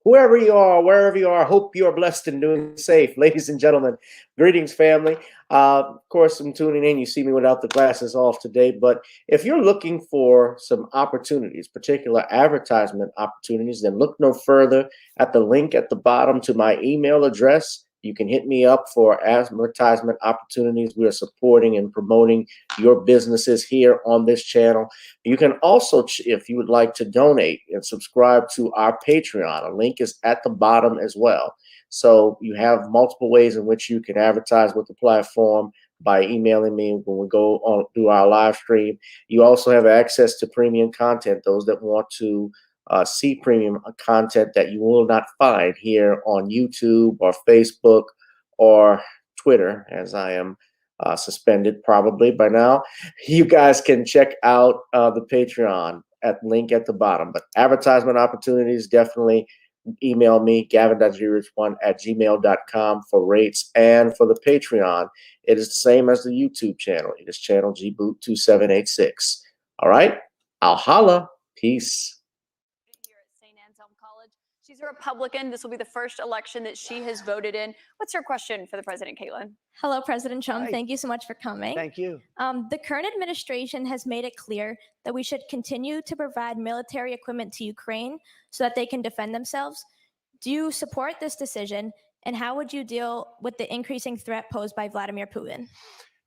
whoever you are, wherever you are, hope you are blessed and doing safe. Ladies and gentlemen, greetings, family. Of course, I'm tuning in. You see me without the glasses off today, but if you're looking for some opportunities, particular advertisement opportunities, then look no further at the link at the bottom to my email address. You can hit me up for advertisement opportunities. We are supporting and promoting your businesses here on this channel. You can also, if you would like to donate and subscribe to our Patreon, a link is at the bottom as well. So you have multiple ways in which you can advertise with the platform by emailing me when we go on do our live stream. You also have access to premium content, those that want to see premium content that you will not find here on YouTube or Facebook or Twitter, as I am suspended probably by now. You guys can check out the Patreon at link at the bottom. But advertisement opportunities, definitely email me, Gavin.Rich1@gmail.com for rates. And for the Patreon, it is the same as the YouTube channel. It is channel GBoot2786. All right, I'll holla. Peace. Here at St. Anselm College. She's a Republican. This will be the first election that she has voted in. What's your question for the president, Caitlin? Hello, President Trump. Hi. Thank you so much for coming. Thank you. The current administration has made it clear that we should continue to provide military equipment to Ukraine so that they can defend themselves. Do you support this decision, and how would you deal with the increasing threat posed by Vladimir Putin?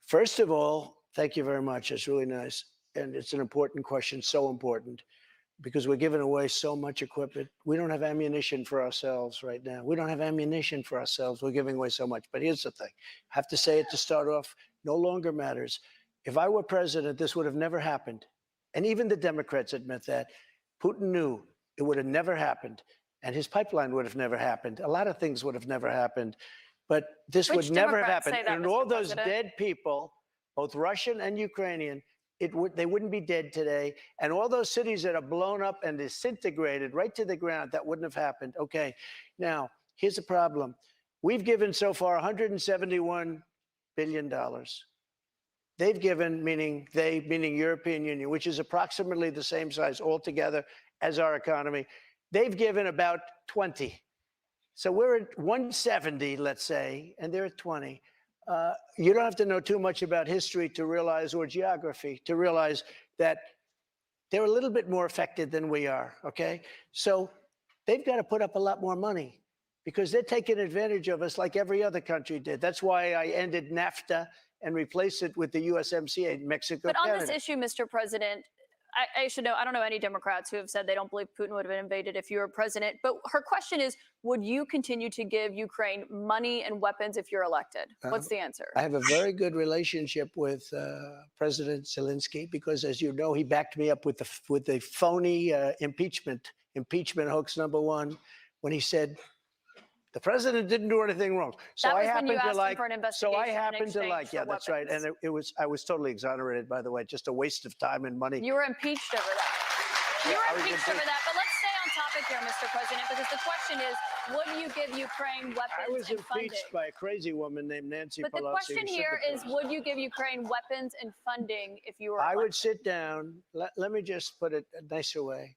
First of all, thank you very much. It's really nice. And it's an important question, so important, because we're giving away so much equipment. We don't have ammunition for ourselves right now. We don't have ammunition for ourselves. We're giving away so much. But here's the thing. I have to say it to start off. No longer matters. If I were president, this would have never happened. And even the Democrats admit that. Putin knew it would have never happened. And his pipeline would have never happened. A lot of things would have never happened. But this would never have happened. And all those dead people, both Russian and Ukrainian, they wouldn't be dead today. And all those cities that are blown up and disintegrated right to the ground, that wouldn't have happened. Okay, now, here's the problem. We've given so far $171 billion. They've given, meaning European Union, which is approximately the same size altogether as our economy. They've given about 20. So we're at 170, let's say, and they're at 20. You don't have to know too much about history to realize, or geography, to realize that they're a little bit more affected than we are, okay? So they've got to put up a lot more money because they're taking advantage of us like every other country did. That's why I ended NAFTA and replaced it with the USMCA, Mexico, But on Canada. this issue, Mr. President, I should know, I don't know any Democrats who have said they don't believe Putin would have been invaded if you were president. But her question is, would you continue to give Ukraine money and weapons if you're elected? What's the answer? I have a very good relationship with President Zelensky because, as you know, he backed me up with the phony impeachment hoax #1 when he said the president didn't do anything wrong. So I happen to like. So I happen to like. Yeah, that's right. And I was totally exonerated, by the way. Just a waste of time and money. You were impeached over that. You were impeached over that. But let's stay on topic here, Mr. President, because the question is, would you give Ukraine weapons I was and funding? impeached by a crazy woman named Nancy Pelosi. But the question here is, would you give Ukraine weapons and funding if you were I elected? would sit down. Let me just put it a nicer way.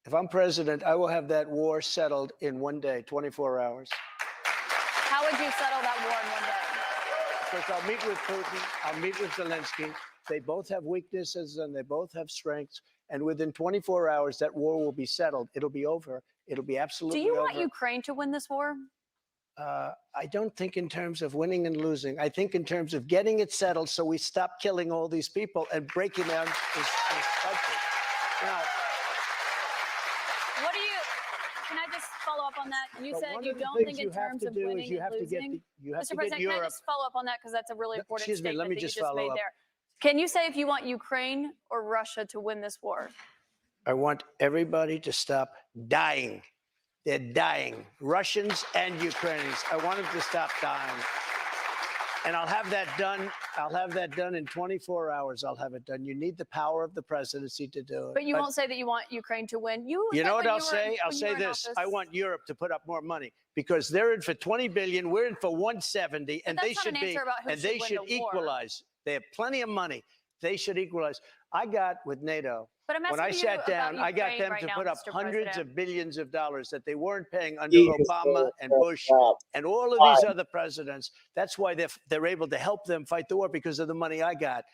If I'm president, I will have that war settled in 1 day, 24 hours. How would you settle that war in 1 day? Because I'll meet with Putin, I'll meet with Zelensky. They both have weaknesses and they both have strengths. And within 24 hours, that war will be settled. It'll be over. It'll be absolutely over. Do you want Ukraine to win this war? I don't think in terms of winning and losing. I think in terms of getting it settled so we stop killing all these people and breaking down this country. Now, can I just follow up on that? You said you don't think in terms of winning and losing. Mr. President, can I just follow up on that? Because that's a really important statement that you just made there. Can you say if you want Ukraine or Russia to win this war? I want everybody to stop dying. They're dying. Russians and Ukrainians. I want them to stop dying. And I'll have that done. I'll have that done in 24 hours. I'll have it done. You need the power of the presidency to do it. But you won't say that you want Ukraine to win. You know what I'll say? I'll say this. I want Europe to put up more money because they're in for 20 billion. We're in for 170, and they should be, and they should equalize. They have plenty of money. They should equalize. I got with NATO, But I'm when asking I you sat about down, I got Ukraine them right to now, put up Mr. hundreds President. of billions of dollars that they weren't paying under Jesus, Obama and Lord, Bush God. and all of these other presidents. That's why they're able to help them fight the war, because of the money I got.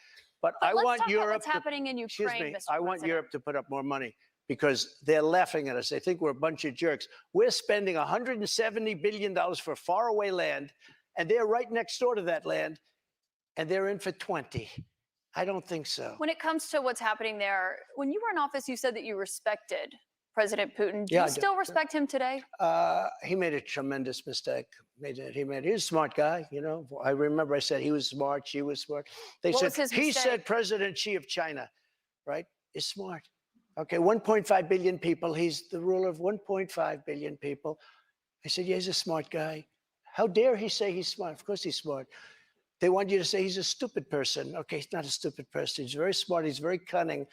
But I let's want talk about Europe what's happening in excuse Ukraine, me, Mr. I want President. Europe to put up more money, because they're laughing at us. They think we're a bunch of jerks. We're spending $170 billion for faraway land, and they're right next door to that land, and they're in for 20. I don't think so. When it comes to what's happening there, when you were in office, you said that you respected President Putin. Do Yeah, I you do. still respect him today? He made a tremendous mistake. He's a smart guy, you know. I remember I said he was smart, she was smart. They What said was his he mistake? said President Xi of China, right, is smart. Okay, 1.5 billion people. He's the ruler of 1.5 billion people. I said, yeah, he's a smart guy. How dare he say he's smart? Of course he's smart. They want you to say he's a stupid person. Okay, he's not a stupid person. He's very smart. He's very cunning.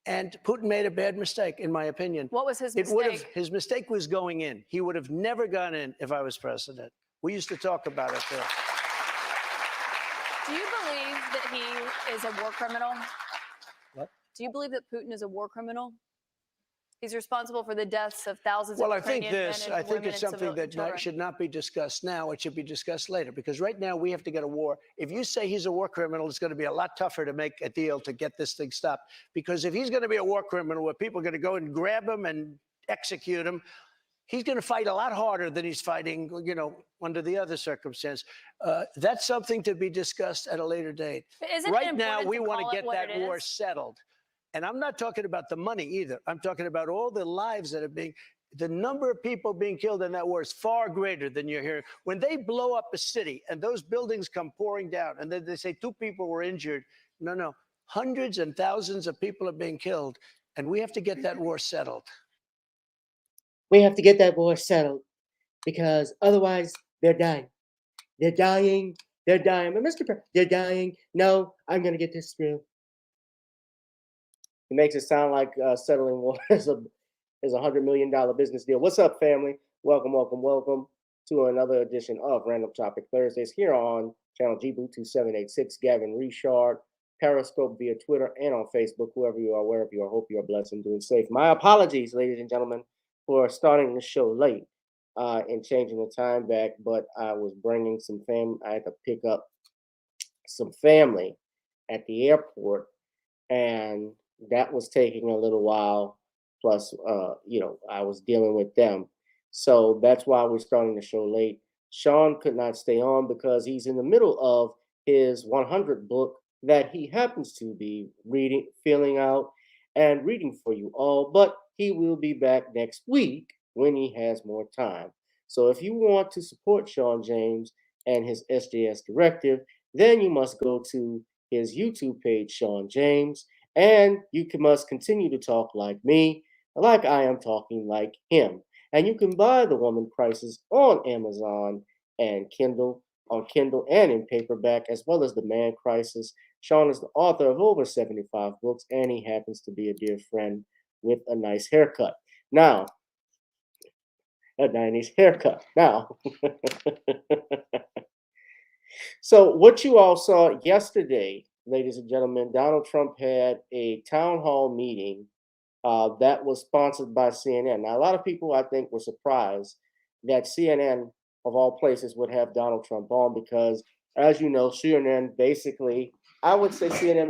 And Putin made a bad mistake, in my opinion. What was his mistake? His mistake was going in. He would have never gone in if I was president. We used to talk about it there. Do you believe that he is a war criminal? What? Do you believe that Putin is a war criminal? He's responsible for the deaths of thousands Well, of Ukrainian men and I think women it's and something that children. should not be discussed now. It should be discussed later, because right now we have to get a war. If you say he's a war criminal, it's going to be a lot tougher to make a deal to get this thing stopped. Because if he's going to be a war criminal where people are going to go and grab him and execute him, he's going to fight a lot harder than he's fighting, you know, under the other circumstance. That's something to be discussed at a later date. Right now, we want to get that war settled. And I'm not talking about the money either. I'm talking about all the lives that are being, the number of people being killed in that war is far greater than you're hearing. When they blow up a city and those buildings come pouring down and then they say 2 people were injured, no, hundreds and thousands of people are being killed. And we have to get that war settled. We have to get that war settled, because otherwise they're dying. They're dying. They're dying. But Mr. President, they're dying. No, I'm going to get this through. It makes it sound like settling war is a $100 million business deal. What's up, family? Welcome, welcome, welcome to another edition of Random Topic Thursdays here on channel GBoo2786. Gavin Richard, Periscope via Twitter and on Facebook. Whoever you are, wherever you are, hope you are blessed and doing safe. My apologies, ladies and gentlemen, for starting the show late and changing the time back. But I was bringing some family. I had to pick up some family at the airport, and that was taking a little while. Plus, I was dealing with them. So that's why we're starting the show late. Sean could not stay on because he's in the middle of his 100 book that he happens to be reading, filling out, and reading for you all. But he will be back next week when he has more time. So if you want to support Sean James and his SJS Directive, then you must go to his YouTube page, Sean James, and you must continue to talk like me, like I am talking like him. And you can buy The Woman Crisis on Amazon and Kindle and in paperback, as well as The Man Crisis. Sean is the author of over 75 books, and he happens to be a dear friend with a nice haircut. Now, a 90s haircut. Now, so what you all saw yesterday, ladies and gentlemen, Donald Trump had a town hall meeting that was sponsored by CNN. Now, a lot of people, I think, were surprised that CNN, of all places, would have Donald Trump on because, as you know, CNN basically, I would say CNN,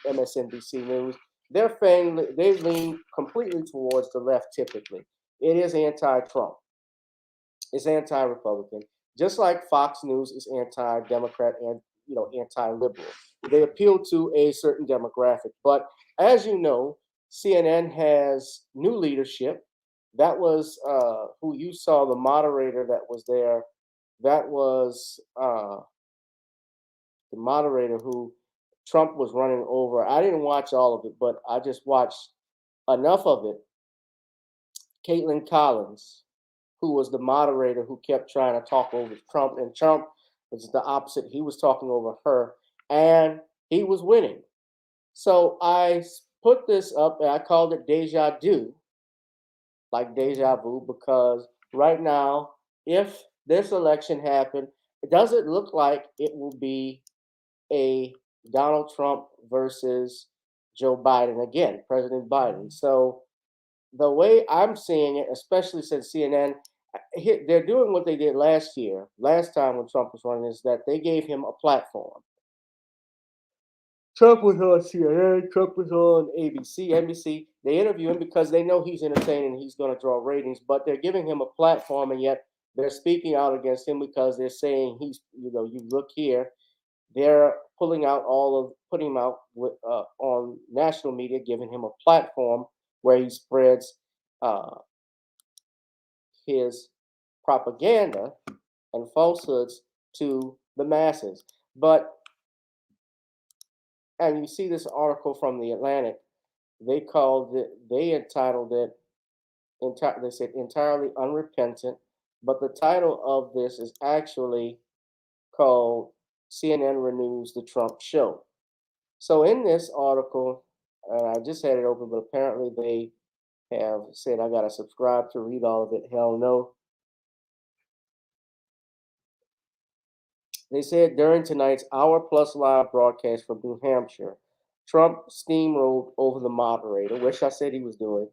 MSNBC News, they lean completely towards the left typically. It is anti-Trump. It's anti-Republican, just like Fox News is anti-Democrat and anti-liberal. They appeal to a certain demographic. But as you know, CNN has new leadership. That was who you saw, the moderator that was there. That was the moderator who Trump was running over. I didn't watch all of it, but I just watched enough of it. Caitlin Collins, who was the moderator who kept trying to talk over Trump, and Trump was the opposite. He was talking over her, and he was winning. So I put this up, and I called it Deja Deux, like deja vu, because right now, if this election happened, it doesn't look like it will be a Donald Trump versus Joe Biden again, President Biden. So the way I'm seeing it, especially since CNN, they're doing what they did last time when Trump was running, is that they gave him a platform. Trump was on CNN, Trump was on ABC, NBC. They interview him because they know he's entertaining, he's going to draw ratings, but they're giving him a platform, and yet they're speaking out against him because they're saying you look here. They're putting him out on national media, giving him a platform where he spreads uh, his propaganda and falsehoods to the masses. And you see this article from the Atlantic. They entitled it, they said entirely unrepentant, but the title of this is actually called CNN Renews the Trump Show. So in this article, I just had it open, but apparently they have said I got to subscribe to read all of it. Hell no. They said during tonight's hour-plus live broadcast from New Hampshire, Trump steamrolled over the moderator, which I said he was doing,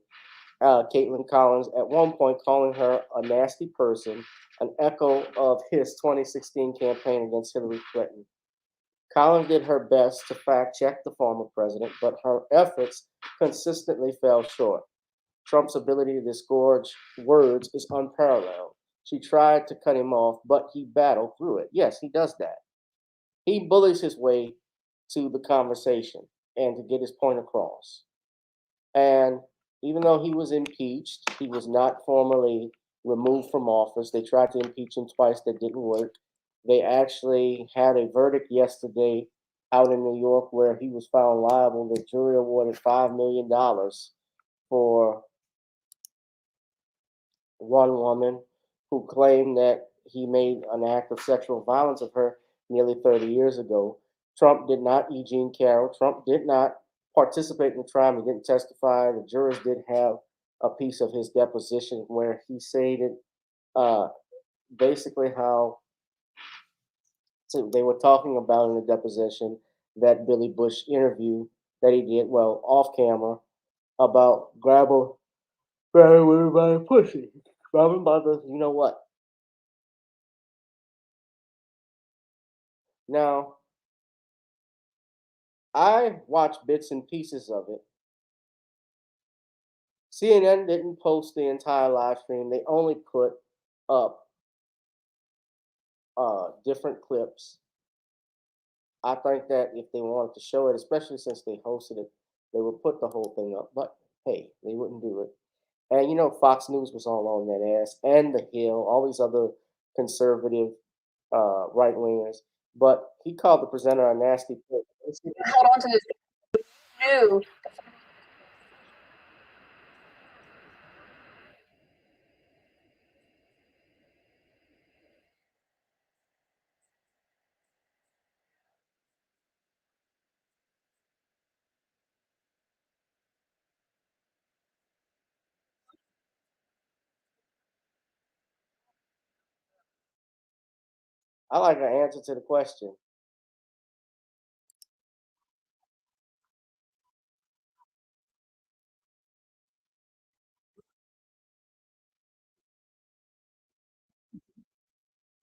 Caitlin Collins, at one point calling her a nasty person, an echo of his 2016 campaign against Hillary Clinton. Collins did her best to fact-check the former president, but her efforts consistently fell short. Trump's ability to disgorge words is unparalleled. She tried to cut him off, but he battled through it. Yes, he does that. He bullies his way to the conversation and to get his point across. And even though he was impeached, he was not formally removed from office. They tried to impeach him twice, that didn't work. They actually had a verdict yesterday out in New York where he was found liable. The jury awarded $5 million for one woman who claimed that he made an act of sexual violence of her nearly 30 years ago. Trump did not, Eugene Carroll, Trump did not participate in the trial. He didn't testify. The jurors did have a piece of his deposition where he stated basically how they were talking about in the deposition that Billy Bush interview that he did, well, off camera, about grabbing women by the pussy. Grabbing by the, you know what? Now, I watched bits and pieces of it. CNN didn't post the entire live stream. They only put up different clips. I think that if they wanted to show it, especially since they hosted it, they would put the whole thing up. But hey, they wouldn't do it. And Fox News was all on that ass, and The Hill, all these other conservative right wingers. But he called the presenter a nasty pig. Hold on to this new. I like an answer to the question.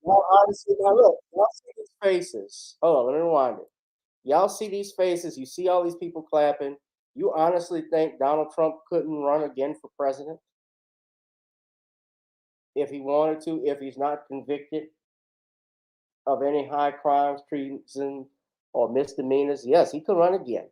Well, honestly, now look, y'all see these faces. Hold on, let me rewind it. Y'all see these faces. You see all these people clapping. You honestly think Donald Trump couldn't run again for president if he wanted to, if he's not convicted of any high crimes, treason, or misdemeanors? Yes, he could run again.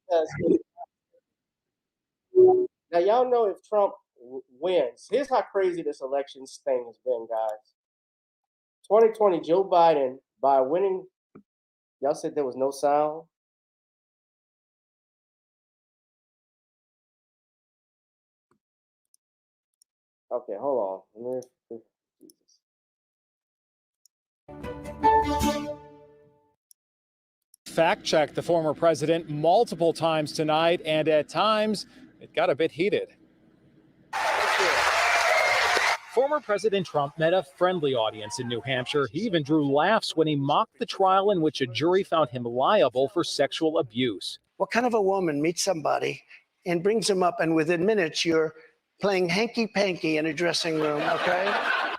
because now y'all know if Trump wins. Here's how crazy this election thing has been, guys. 2020, Joe Biden, by winning, y'all said there was no sound. Okay, hold on. Fact checked the former president multiple times tonight, and at times it got a bit heated. Former President Trump met a friendly audience in New Hampshire. He even drew laughs when he mocked the trial in which a jury found him liable for sexual abuse. What kind of a woman meets somebody and brings him up, and within minutes you're playing hanky-panky in a dressing room, okay?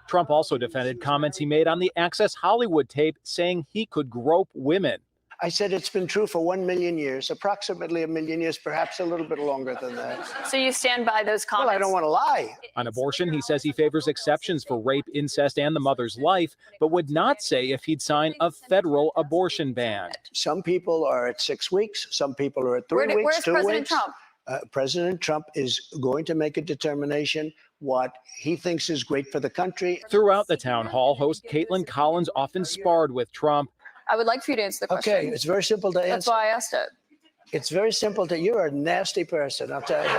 Trump also defended comments he made on the Access Hollywood tape, saying he could grope women. I said it's been true for 1 million years, approximately 1 million years, perhaps a little bit longer than that. So you stand by those comments? Well, I don't want to lie. On abortion, he says he favors exceptions for rape, incest, and the mother's life, but would not say if he'd sign a federal abortion ban. Some people are at 6 weeks. Some people are at 3 weeks, Where's 2 President weeks. Trump? President Trump is going to make a determination what he thinks is great for the country. Throughout the town hall, host Caitlin Collins often sparred with Trump. I would like for you to answer the question. Okay, it's very simple to answer. That's why I asked it. It's very simple to, you're a nasty person, I'll tell you.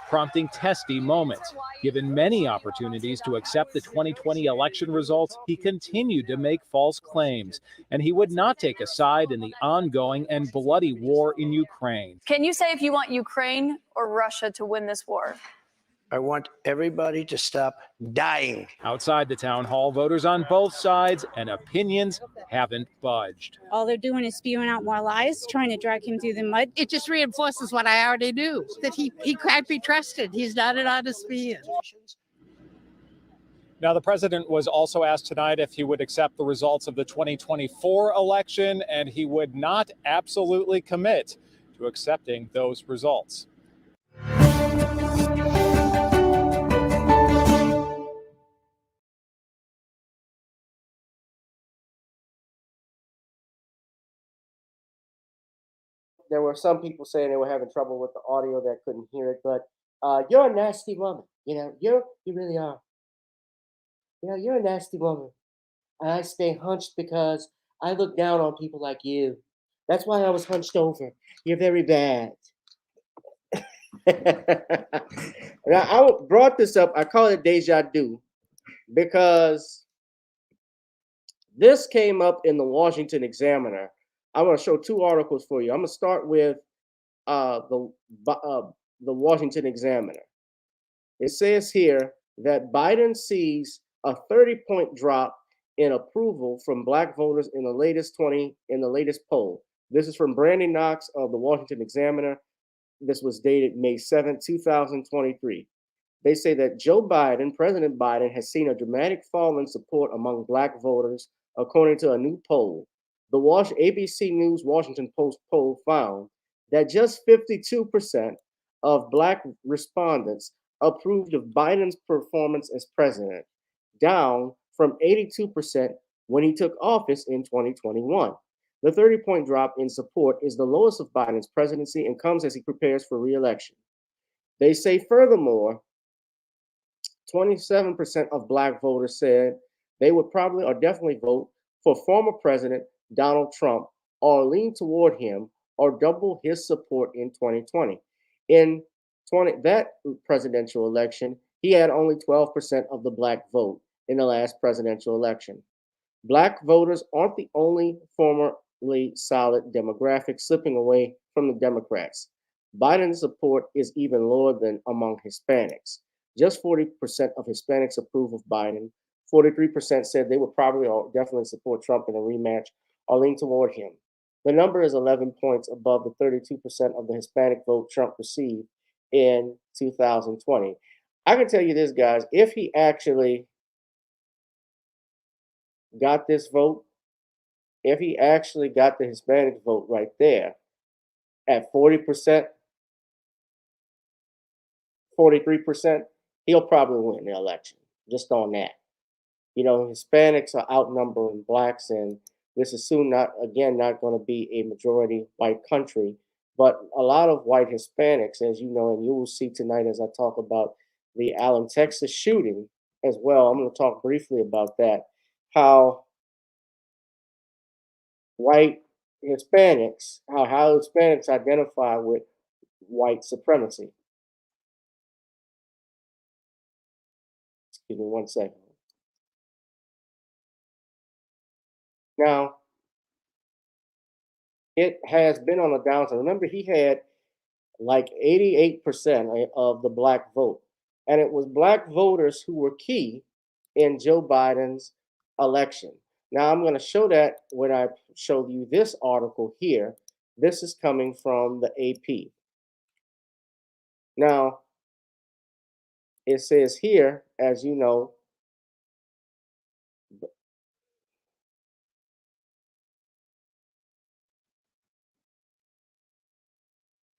Prompting testy moments. Given many opportunities to accept the 2020 election results, he continued to make false claims, and he would not take a side in the ongoing and bloody war in Ukraine. Can you say if you want Ukraine or Russia to win this war? I want everybody to stop dying. Outside the town hall, voters on both sides and opinions haven't budged. All they're doing is spewing out more lies, trying to drag him through the mud. It just reinforces what I already knew, that he can't be trusted. He's not an honest man. Now, the president was also asked tonight if he would accept the results of the 2024 election, and he would not absolutely commit to accepting those results. There were some people saying they were having trouble with the audio that couldn't hear it, but you're a nasty woman. You really are. You're a nasty woman. And I stay hunched because I look down on people like you. That's why I was hunched over. You're very bad. Now, I brought this up. I call it Deja Deux because this came up in the Washington Examiner. I'm going to show two articles for you. I'm going to start with the Washington Examiner. It says here that Biden sees a 30-point drop in approval from Black voters in the latest poll. This is from Brandy Knox of the Washington Examiner. This was dated May 7, 2023. They say that President Biden, has seen a dramatic fall in support among Black voters, according to a new poll. The ABC News Washington Post poll found that just 52% of Black respondents approved of Biden's performance as president, down from 82% when he took office in 2021. The 30-point drop in support is the lowest of Biden's presidency and comes as he prepares for re-election. They say, furthermore, 27% of Black voters said they would probably or definitely vote for former President Donald Trump or lean toward him or double his support in 2020. In that presidential election, he had only 12% of the Black vote in the last presidential election. Black voters aren't the only formerly solid demographic slipping away from the Democrats. Biden's support is even lower than among Hispanics. Just 40% of Hispanics approve of Biden. 43% said they would probably or definitely support Trump in a rematch or lean toward him. The number is 11 points above the 32% of the Hispanic vote Trump received in 2020. I can tell you this, guys, if he actually got this vote, if he actually got the Hispanic vote right there at 40%, 43%, he'll probably win the election just on that. Hispanics are outnumbering Blacks, and This is soon not going to be a majority white country, but a lot of white Hispanics, as you know, and you will see tonight as I talk about the Allen, Texas shooting as well. I'm going to talk briefly about that, how white Hispanics, how Hispanics identify with white supremacy. Excuse me one second. Now, it has been on a downside. Remember, he had like 88% of the black vote. And it was black voters who were key in Joe Biden's election. Now, I'm going to show that when I show you this article here. This is coming from the AP. Now, it says here, as you know,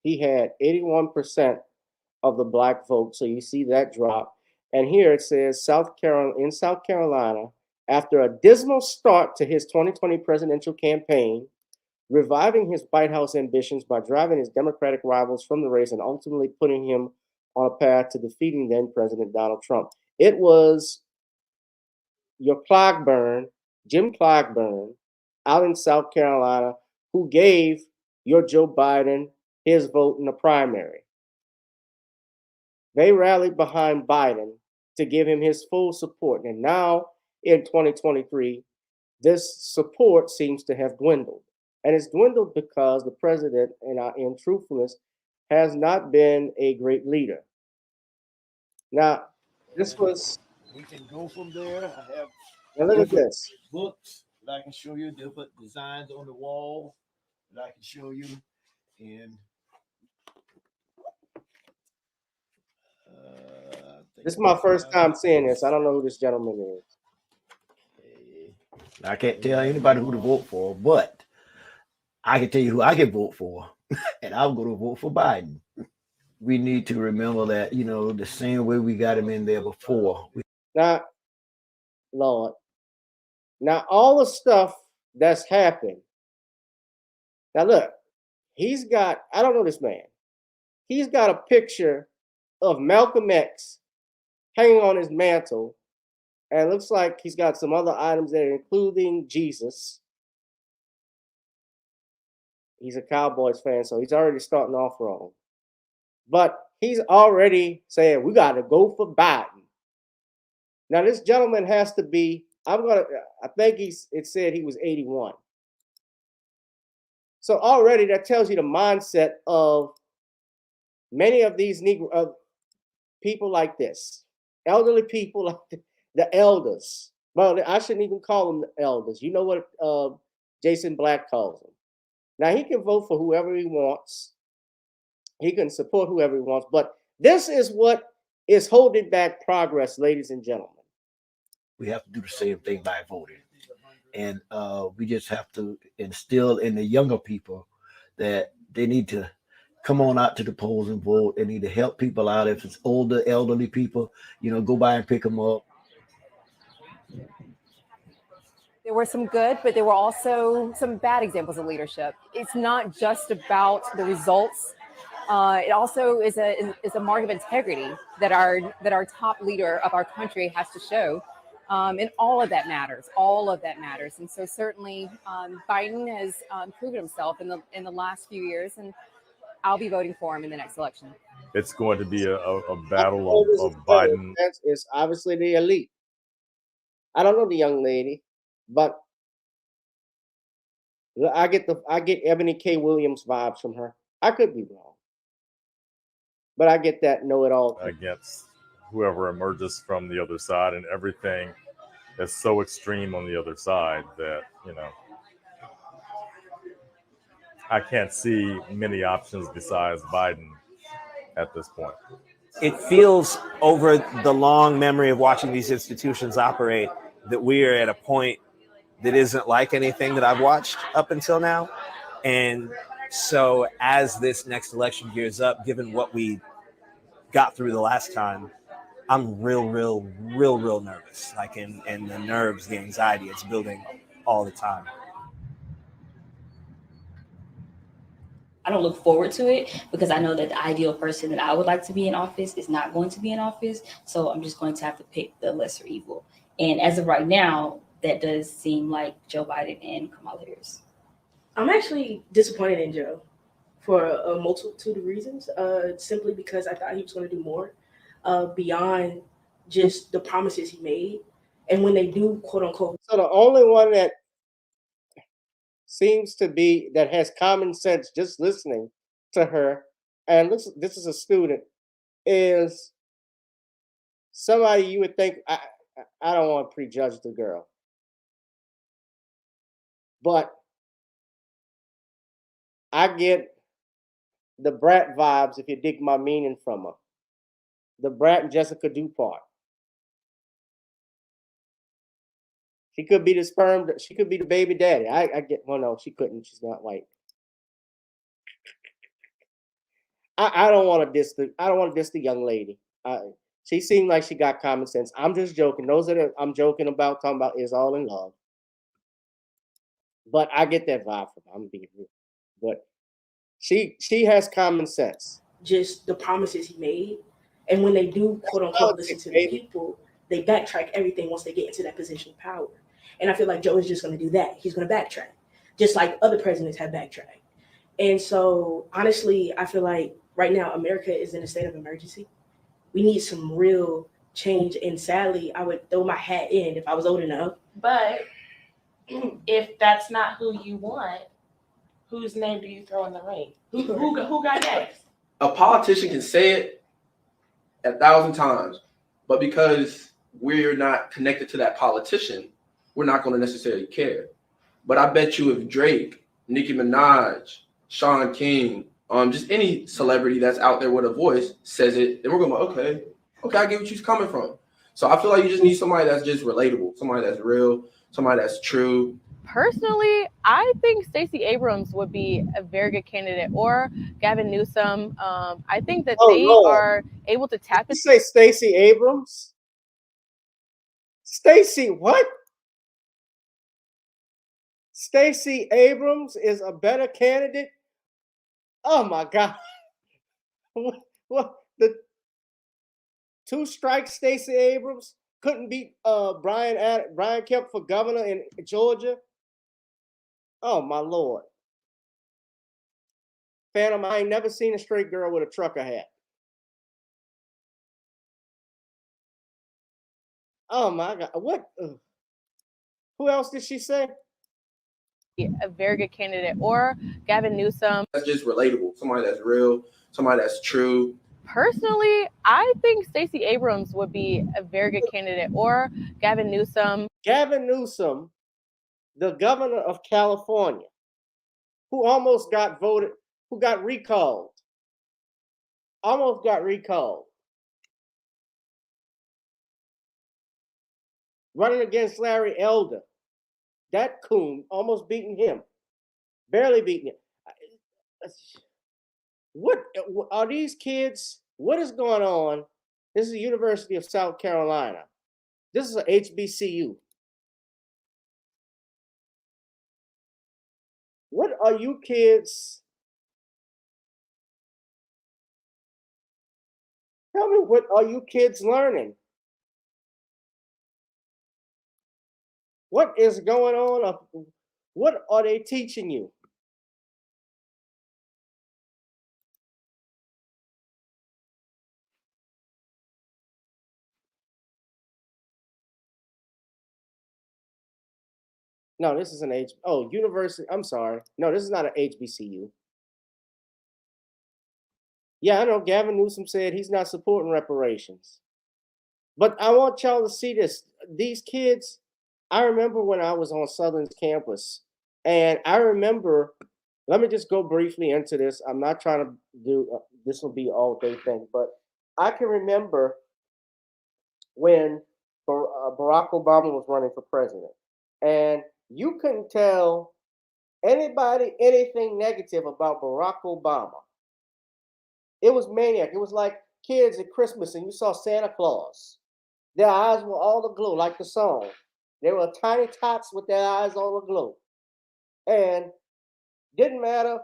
he had 81% of the black vote. So you see that drop. And here it says in South Carolina, after a dismal start to his 2020 presidential campaign, reviving his White House ambitions by driving his Democratic rivals from the race and ultimately putting him on a path to defeating then President Donald Trump. It was your Jim Clyburn, out in South Carolina, who gave your Joe Biden his vote in the primary. They rallied behind Biden to give him his full support. And now in 2023, this support seems to have dwindled. And it's dwindled because the president, in truthfulness, has not been a great leader. Now, this was... We can go from there. I have now look at this. books that I can show you, different designs on the wall that I can show you. And this is my first time seeing this. I don't know who this gentleman is. I can't tell anybody who to vote for, but I can tell you who I can vote for, and I'm going to vote for Biden. We need to remember that, the same way we got him in there before. Now, Lord, now all the stuff that's happened. Now look, I don't know this man. He's got a picture of Malcolm X hanging on his mantle, and it looks like he's got some other items there, including Jesus. He's a Cowboys fan, so he's already starting off wrong. But he's already saying, we got to go for Biden. Now, this gentleman has to be, I think it said he was 81. So already that tells you the mindset of many of these Negro people like this, elderly people, like the elders. Well, I shouldn't even call them the elders. You know what Jason Black calls them. Now, he can vote for whoever he wants. He can support whoever he wants. But this is what is holding back progress, ladies and gentlemen. We have to do the same thing by voting. And we just have to instill in the younger people that they need to come on out to the polls and vote. They need to help people out. If it's older, elderly people, go by and pick them up. There were some good, but there were also some bad examples of leadership. It's not just about the results. It also is a mark of integrity that our top leader of our country has to show. And all of that matters. All of that matters. And so certainly Biden has proven himself in the last few years, and I'll be voting for him in the next election. It's going to be a battle of Biden. It's obviously the elite. I don't know the young lady, but I get Ebony K. Williams vibes from her. I could be wrong, but I get that know-it-all against whoever emerges from the other side, and everything is so extreme on the other side that I can't see many options besides Biden at this point. It feels, over the long memory of watching these institutions operate, that we are at a point that isn't like anything that I've watched up until now. And so as this next election gears up, given what we got through the last time, I'm real nervous. And the nerves, the anxiety, it's building all the time. I don't look forward to it because I know that the ideal person that I would like to be in office is not going to be in office. So I'm just going to have to pick the lesser evil. And as of right now, that does seem like Joe Biden and Kamala Harris. I'm actually disappointed in Joe for a multitude of reasons, simply because I thought he was going to do more beyond just the promises he made. And when they do, quote unquote. So the only one that seems to be, that has common sense just listening to her, and this is a student, is somebody you would think, I don't want to prejudge the girl, but I get the brat vibes, if you dig my meaning from her. The brat Jessica Dupart. She could be the sperm, she could be the baby daddy. I get, well, no, she couldn't. She's not white. I don't want to diss the young lady. She seemed like she got common sense. I'm just joking. Those that I'm joking about, talking about, is all in love. But I get that vibe from her. I'm being real. But she has common sense. Just the promises he made. And when they do, quote unquote, listen to the people, they backtrack everything once they get into that position of power. And I feel like Joe is just going to do that. He's going to backtrack, just like other presidents have backtracked. And so, honestly, I feel like right now America is in a state of emergency. We need some real change. And sadly, I would throw my hat in if I was old enough. But if that's not who you want, whose name do you throw in the ring? Who got next? A politician can say it 1,000 times, but because we're not connected to that politician, we're not going to necessarily care. But I bet you if Drake, Nicki Minaj, Sean King, just any celebrity that's out there with a voice says it, then we're going to be, okay, I get what you're coming from. So I feel like you just need somebody that's just relatable, somebody that's real, somebody that's true. Personally, I think Stacey Abrams would be a very good candidate, or Gavin Newsom. I think that they are able to tap into. You say Stacey Abrams? Stacey what? Stacey Abrams is a better candidate? Oh my God. What the two strikes Stacey Abrams couldn't beat Brian Kemp for governor in Georgia? Oh my Lord. Phantom, I ain't never seen a straight girl with a trucker hat. Oh my God. What? Who else did she say? A very good candidate, or Gavin Newsom. That's just relatable, somebody that's real, somebody that's true. Personally, I think Stacey Abrams would be a very good candidate, or Gavin Newsom. Gavin Newsom, the governor of California, who almost got voted, who got recalled. Almost got recalled. Running against Larry Elder. That coon almost beating him. Barely beating him. What are these kids? What is going on? This is the University of South Carolina. This is a HBCU. What are you kids? Tell me, what are you kids learning? What is going on? What are they teaching you? No, this is an university. I'm sorry. No, this is not an HBCU. Yeah, I know Gavin Newsom said he's not supporting reparations. But I want y'all to see this. These kids, I remember when I was on Southern's campus, and I remember, let me just go briefly into this. I'm not trying to do, this will be all day thing, but I can remember when Barack Obama was running for president, and you couldn't tell anybody anything negative about Barack Obama. It was maniac. It was like kids at Christmas and you saw Santa Claus. Their eyes were all aglow, like the song. They were tiny tots with their eyes all aglow. And didn't matter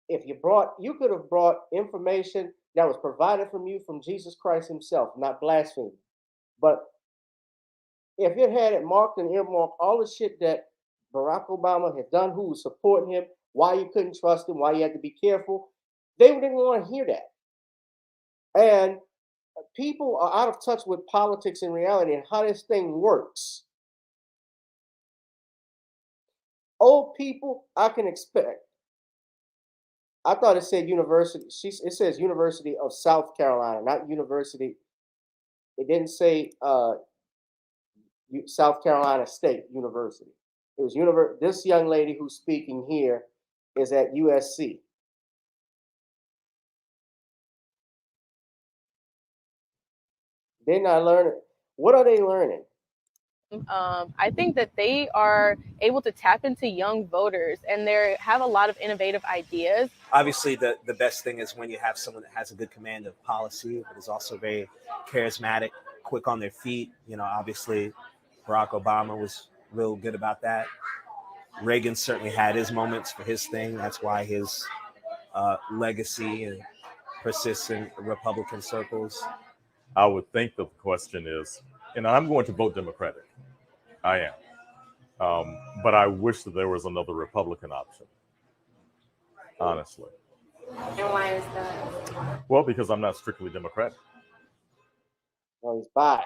if you could have brought information that was provided from you from Jesus Christ himself, not blasphemy. But if it had it marked and earmarked all the shit that Barack Obama had done, who was supporting him, why you couldn't trust him, why you had to be careful, they didn't want to hear that. And people are out of touch with politics and reality and how this thing works. Old people, I can expect. I thought it said university. It says University of South Carolina, not University. It didn't say South Carolina State University. It was This young lady who's speaking here is at USC. They're not learning. What are they learning? I think that they are able to tap into young voters, and they have a lot of innovative ideas. Obviously, the best thing is when you have someone that has a good command of policy, but is also very charismatic, quick on their feet. You know, obviously, Barack Obama was real good about that. Reagan certainly had his moments for his thing. That's why his legacy and persists in Republican circles. I would think the question is, and I'm going to vote Democratic. I am. But I wish that there was another Republican option, honestly. And why is that? Well, because I'm not strictly Democratic. Well, he's bi.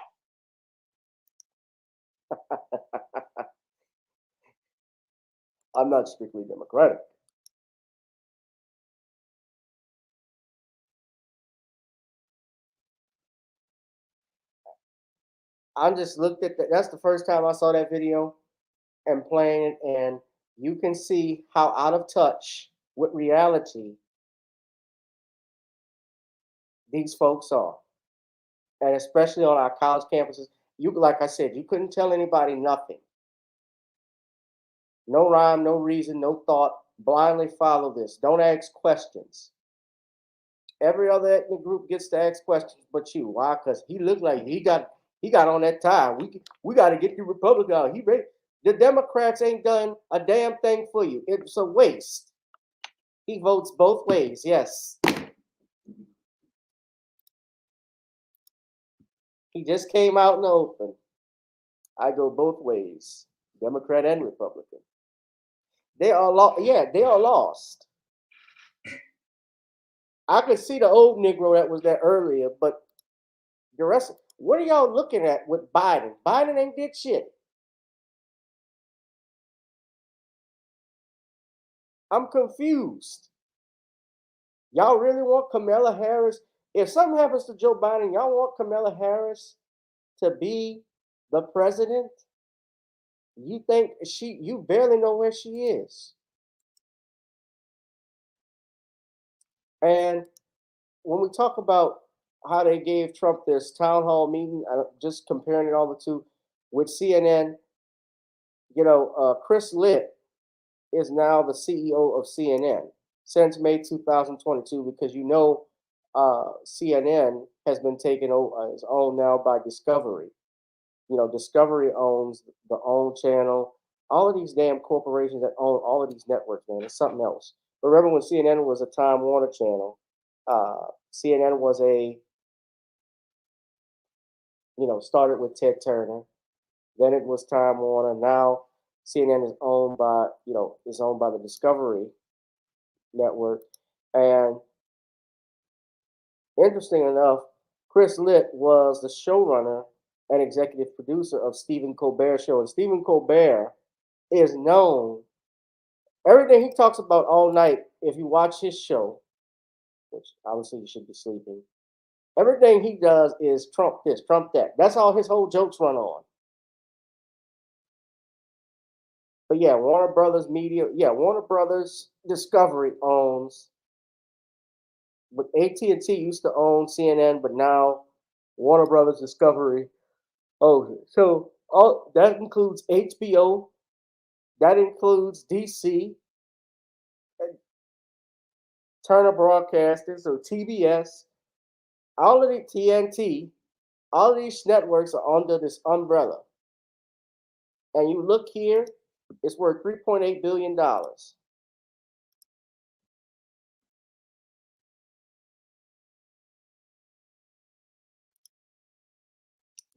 I'm not strictly Democratic. I just looked at that. That's the first time I saw that video and playing it, and you can see how out of touch with reality these folks are, and especially on our college campuses. Like I said, you couldn't tell anybody nothing. No rhyme, no reason, no thought. Blindly follow this. Don't ask questions. Every other ethnic group gets to ask questions, but you. Why? Because he looked like he got on that tie. We got to get the Republican out. The Democrats ain't done a damn thing for you. It's a waste. He votes both ways. Yes. He just came out in the open. I go both ways, Democrat and Republican. They are they are lost. I could see the old Negro that was there earlier, but the rest, what are y'all looking at with Biden? Biden ain't did shit. I'm confused. Y'all really want Kamala Harris? If something happens to Joe Biden, y'all want Kamala Harris to be the president? You think you barely know where she is. And when we talk about how they gave Trump this town hall meeting, just comparing it all the two with CNN, Chris Litt is now the CEO of CNN since May 2022 because CNN has been taken over, is owned now by Discovery. Discovery owns the OWN channel. All of these damn corporations that own all of these networks, man, it's something else. But remember when CNN was a Time Warner channel, CNN was started with Ted Turner. Then it was Time Warner. Now CNN is owned by the Discovery network. And interesting enough, Chris Litt was the showrunner and executive producer of Stephen Colbert's show. And Stephen Colbert is known, everything he talks about all night, if you watch his show, which obviously you should be sleeping, everything he does is Trump this, Trump that. That's all his whole jokes run on. But yeah, Warner Brothers Discovery owns, but AT&T used to own CNN, but now Warner Brothers Discovery owns it. So that includes HBO, that includes DC, Turner Broadcasting, so TBS, all of the TNT, all of these networks are under this umbrella. And you look here, it's worth $3.8 billion.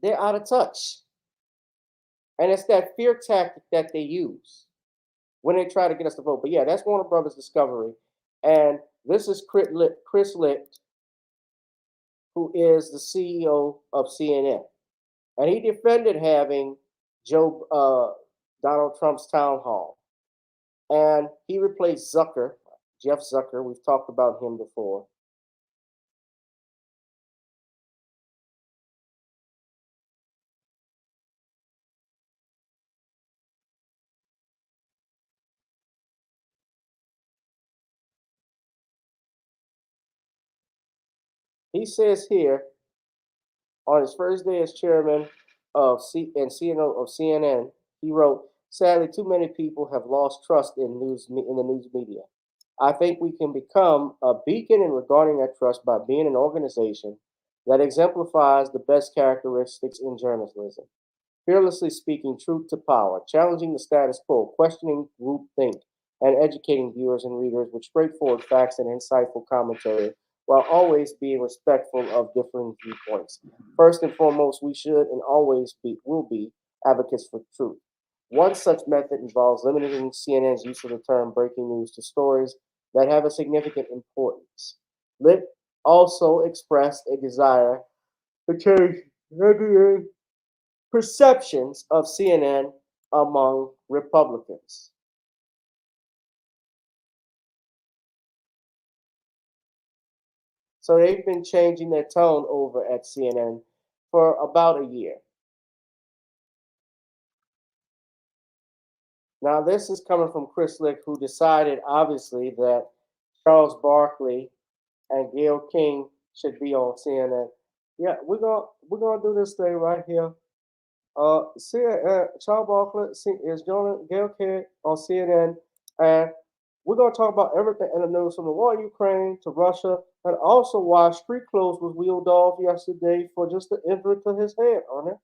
they're out of touch. And it's that fear tactic that they use when they try to get us to vote. But yeah, that's Warner Brothers Discovery. And this is Chris Licht, who is the CEO of CNN. And he defended having Donald Trump's town hall. And he replaced Jeff Zucker. We've talked about him before. He says here, on his first day as chairman of CNN, he wrote, "Sadly, too many people have lost trust in the news media. I think we can become a beacon in regarding that trust by being an organization that exemplifies the best characteristics in journalism, fearlessly speaking truth to power, challenging the status quo, questioning groupthink, and educating viewers and readers with straightforward facts and insightful commentary, while always being respectful of differing viewpoints. First and foremost, we should and will be advocates for truth. One such method involves limiting CNN's use of the term breaking news to stories that have a significant importance." Litt also expressed a desire to change negative perceptions of CNN among Republicans. So they've been changing their tone over at CNN for about a year. Now, this is coming from Chris Licht, who decided, obviously, that Charles Barkley and Gayle King should be on CNN. Yeah, we're gonna do this thing right here. Charles Barkley is joining Gayle King on CNN, and we're gonna talk about everything in the news from the war in Ukraine to Russia, and also why street clothes was wheeled off yesterday for just the injury to his head on it.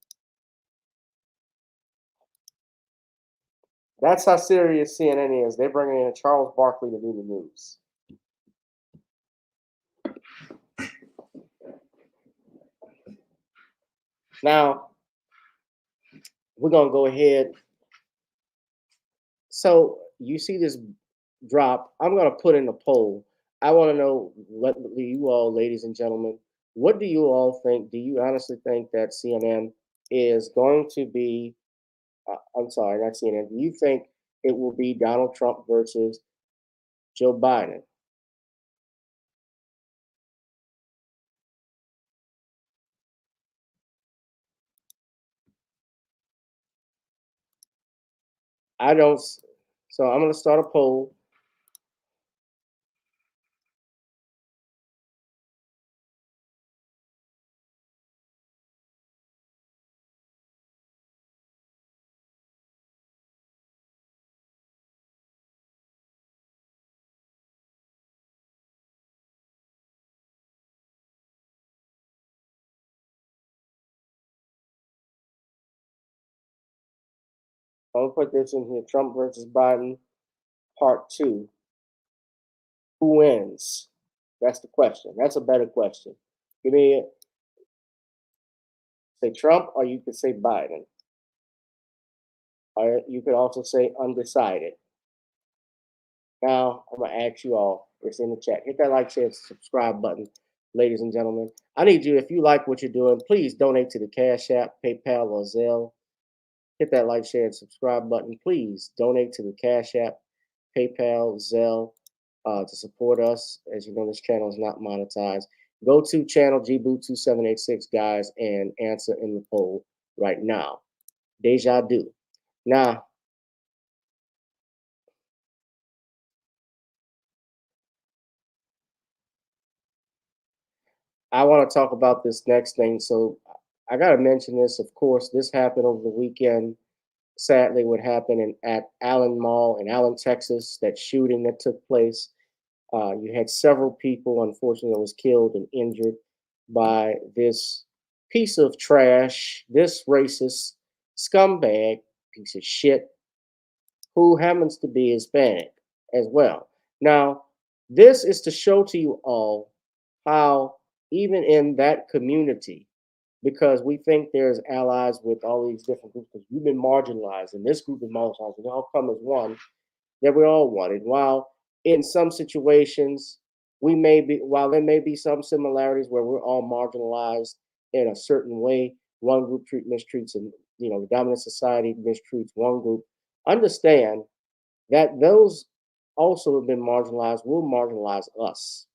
That's how serious CNN is. They're bringing in Charles Barkley to do the news. Now, we're going to go ahead. So you see this drop. I'm going to put in a poll. I want to know, what you all, ladies and gentlemen, what do you all think? Do you honestly think that CNN is going to be, I'm sorry, not CNN. Do you think it will be Donald Trump versus Joe Biden? I don't. So I'm going to start a poll. I'll put this in here: Trump versus Biden, part 2. Who wins? That's the question. That's a better question. Give me say Trump, or you could say Biden. Or you could also say undecided. Now, I'm going to ask you all, it's in the chat. Hit that like, share, and subscribe button, ladies and gentlemen. I need you, if you like what you're doing, please donate to the Cash App, PayPal, or Zelle. Hit that like, share, and subscribe button. Please donate to the Cash App, PayPal, Zelle to support us. As you know, this channel is not monetized. Go to channel GBoot2786, guys, and answer in the poll right now. Deja do. Now, I want to talk about this next thing. So I got to mention this. Of course, this happened over the weekend. Sadly, what happened at Allen Mall in Allen, Texas, that shooting that took place. You had several people, unfortunately, that was killed and injured by this piece of trash, this racist scumbag piece of shit, who happens to be Hispanic as well. Now, this is to show to you all how even in that community, because we think there's allies with all these different groups because we've been marginalized and this group is marginalized. We all come as one, that we're all one. And while in some situations while there may be some similarities where we're all marginalized in a certain way, one group mistreats and the dominant society mistreats one group, understand that those also have been marginalized will marginalize us.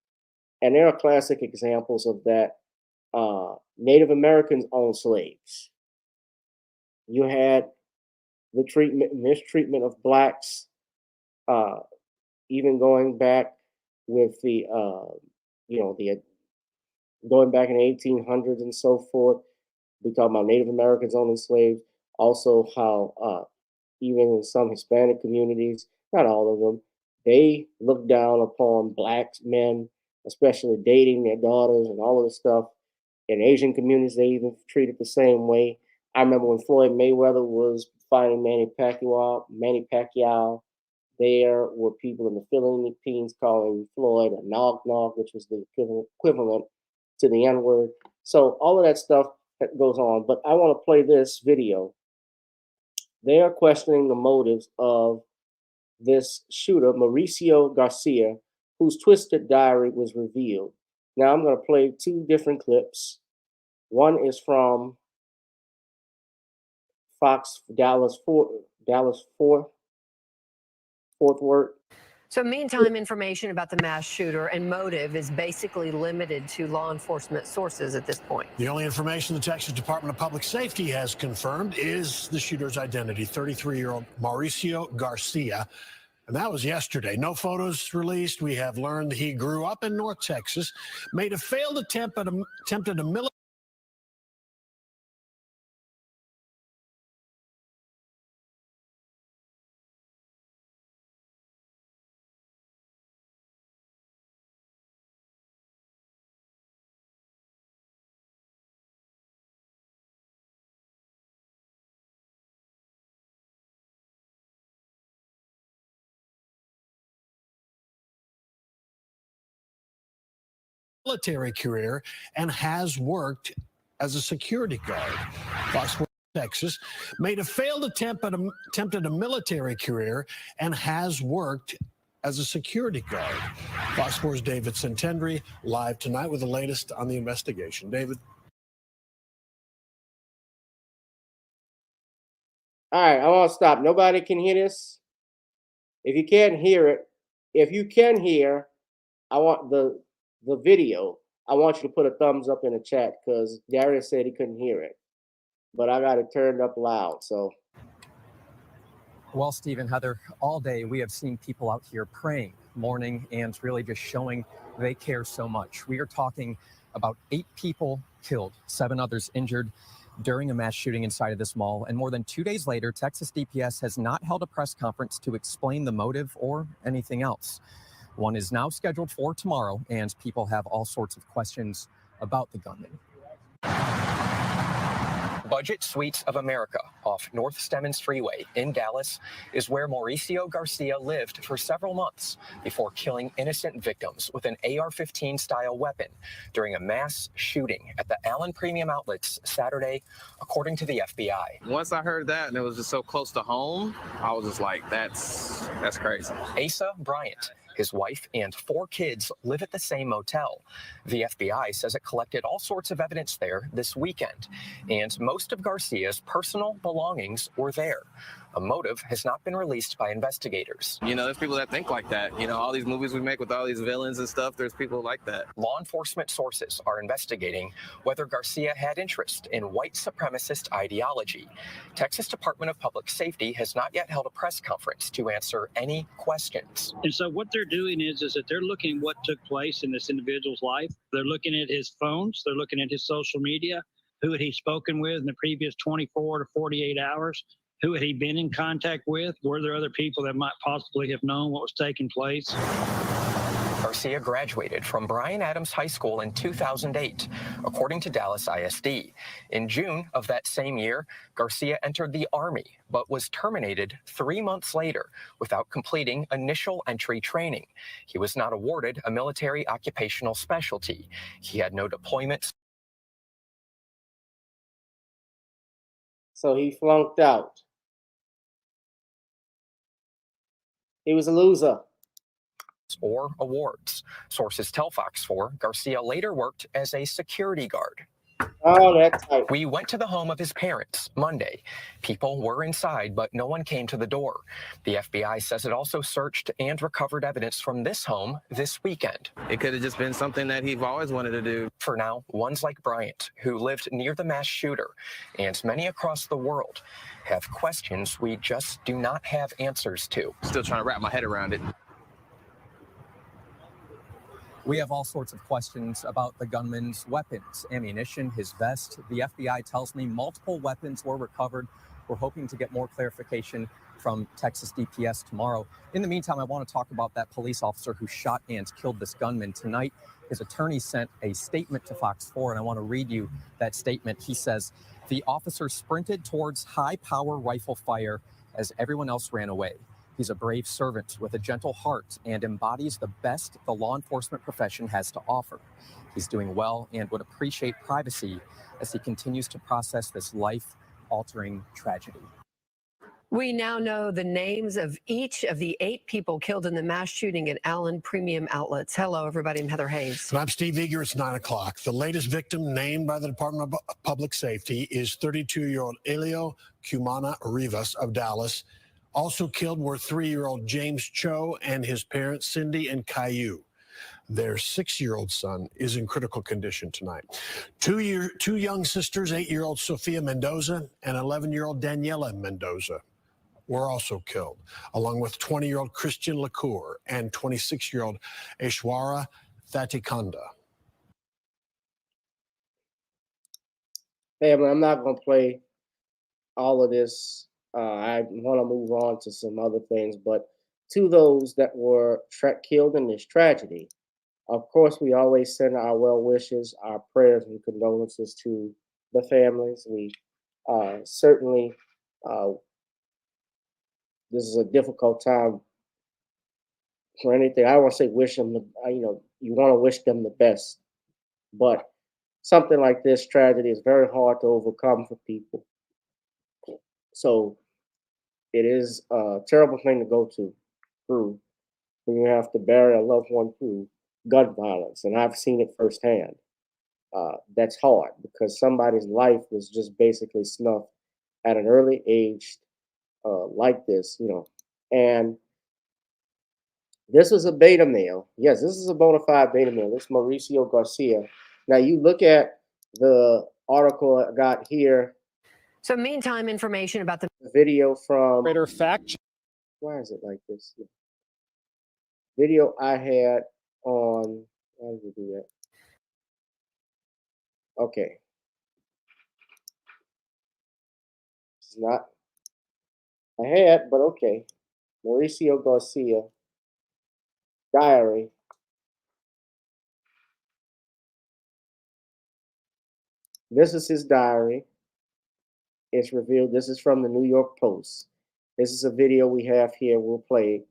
And there are classic examples of that. Native Americans owned slaves. You had the mistreatment of blacks, even going back with the going back in the 1800s and so forth. We talk about Native Americans owning slaves. Also, how even in some Hispanic communities, not all of them, they look down upon black men, especially dating their daughters and all of this stuff. In Asian communities, they even treat it the same way. I remember when Floyd Mayweather was fighting Manny Pacquiao, there were people in the Philippines calling Floyd a nog nog, which was the equivalent to the N-word. So all of that stuff that goes on. But I want to play this video. They are questioning the motives of this shooter, Mauricio Garcia, whose twisted diary was revealed. Now I'm going to play two different clips. One is from Fox Dallas Fort Worth. So meantime, information about the mass shooter and motive is basically limited to law enforcement sources at this point. The only information the Texas Department of Public Safety has confirmed is the shooter's identity, 33-year-old Mauricio Garcia. And that was yesterday. No photos released. We have learned he grew up in North Texas, made a failed attempt at a military career and has worked as a security guard. Fox Sports Texas made a failed attempt at a military career and has worked as a security guard. Fox Sports' David Centendry live tonight with the latest on the investigation. David. All right, I want to stop. Nobody can hear this. If you can't hear it, if you can hear, I want the video. I want you to put a thumbs up in the chat because Darius said he couldn't hear it, but I got it turned up loud. So. Well, Stephen, Heather, all day we have seen people out here praying, mourning, and really just showing they care so much. We are talking about 8 people killed, 7 others injured during a mass shooting inside of this mall. And more than 2 days later, Texas DPS has not held a press conference to explain the motive or anything else. One is now scheduled for tomorrow, and people have all sorts of questions about the gunman. Budget Suites of America off North Stemmons Freeway in Dallas is where Mauricio Garcia lived for several months before killing innocent victims with an AR-15 style weapon during a mass shooting at the Allen Premium Outlets Saturday, according to the FBI. Once I heard that and it was just so close to home, I was just like, that's crazy. Asa Bryant, his wife, and 4 kids live at the same motel. The FBI says it collected all sorts of evidence there this weekend, and most of Garcia's personal belongings were there. A motive has not been released by investigators. You know, there's people that think like that. You know, all these movies we make with all these villains and stuff, there's people like that. Law enforcement sources are investigating whether Garcia had interest in white supremacist ideology. Texas Department of Public Safety has not yet held a press conference to answer any questions. And so what they're doing is that they're looking at what took place in this individual's life. They're looking at his phones. They're looking at his social media. Who had he spoken with in the previous 24 to 48 hours? Who had he been in contact with? Were there other people that might possibly have known what was taking place? Garcia graduated from Bryan Adams High School in 2008, according to Dallas ISD. In June of that same year, Garcia entered the Army, but was terminated 3 months later without completing initial entry training. He was not awarded a military occupational specialty. He had no deployments So he flunked out. He was a loser. Or awards. Sources tell Fox 4 Garcia later worked as a security guard. Oh, that's right. We went to the home of his parents Monday. People were inside, but no one came to the door. The FBI says it also searched and recovered evidence from this home this weekend. It could have just been something that he's always wanted to do. For now, ones like Bryant, who lived near the mass shooter, and many across the world, have questions we just do not have answers to. Still trying to wrap my head around it. We have all sorts of questions about the gunman's weapons, ammunition, his vest. The FBI tells me multiple weapons were recovered. We're hoping to get more clarification from Texas DPS tomorrow. In the meantime, I want to talk about that police officer who shot and killed this gunman tonight. His attorney sent a statement to Fox 4, and I want to read you that statement. He says, the officer sprinted towards high-power rifle fire as everyone else ran away. He's a brave servant with a gentle heart and embodies the best the law enforcement profession has to offer. He's doing well and would appreciate privacy as he continues to process this life-altering tragedy. We now know the names of each of the 8 people killed in the mass shooting at Allen Premium Outlets. Hello, everybody. I'm Heather Hayes. And I'm Steve Eager. It's 9 o'clock. The latest victim named by the Department of Public Safety is 32-year-old Elio Cumana Rivas of Dallas. Also killed were 3-year-old James Cho and his parents, Cindy and Caillou. Their 6-year-old son is in critical condition tonight. Two young sisters, 8-year-old Sofia Mendoza and 11-year-old Daniela Mendoza, were also killed, along with 20-year-old Christian Lacour and 26-year-old Aishwarya Thatikanda. Family, I'm not going to play all of this. I want to move on to some other things, but to those that were killed in this tragedy, of course, we always send our well wishes, our prayers and condolences to the families. We certainly, this is a difficult time for anything. I want to say wish them, you want to wish them the best, but something like this tragedy is very hard to overcome for people. So it is a terrible thing to go through when you have to bury a loved one through gun violence, and I've seen it firsthand. That's hard because somebody's life was just basically snuffed at an early age like this, And this was a beta male. Yes, this is a bona fide beta male. This is Mauricio Garcia. Now you look at the article I got here. So meantime, information about the video from fact. Why is it like this? Video I had on. How did you do that? Okay. It's not. I had, but okay. Mauricio Garcia diary. This is his diary. It's revealed. This is from the New York Post. This is a video we have here. We'll play,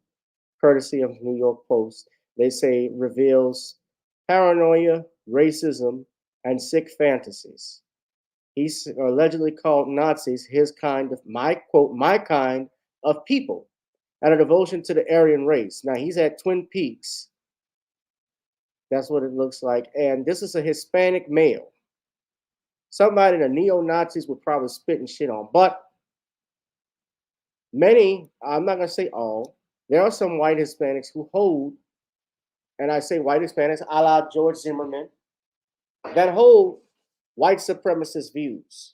courtesy of New York Post. They say reveals paranoia, racism, and sick fantasies. He's allegedly called Nazis his kind of, my kind of people, and a devotion to the Aryan race. Now he's at Twin Peaks. That's what it looks like. And this is a Hispanic male. Somebody the neo-Nazis would probably spit and shit on. But many, I'm not going to say all, there are some white Hispanics who hold, and I say white Hispanics, a la George Zimmerman, that hold white supremacist views.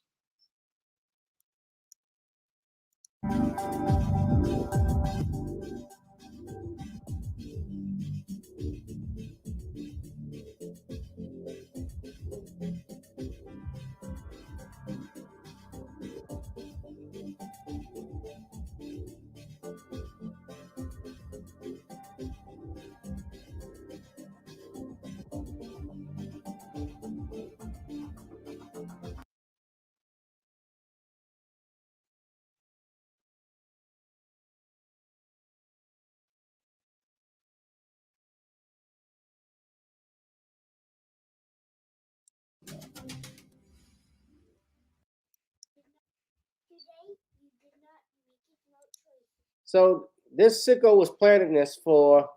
So this sicko was planning this for,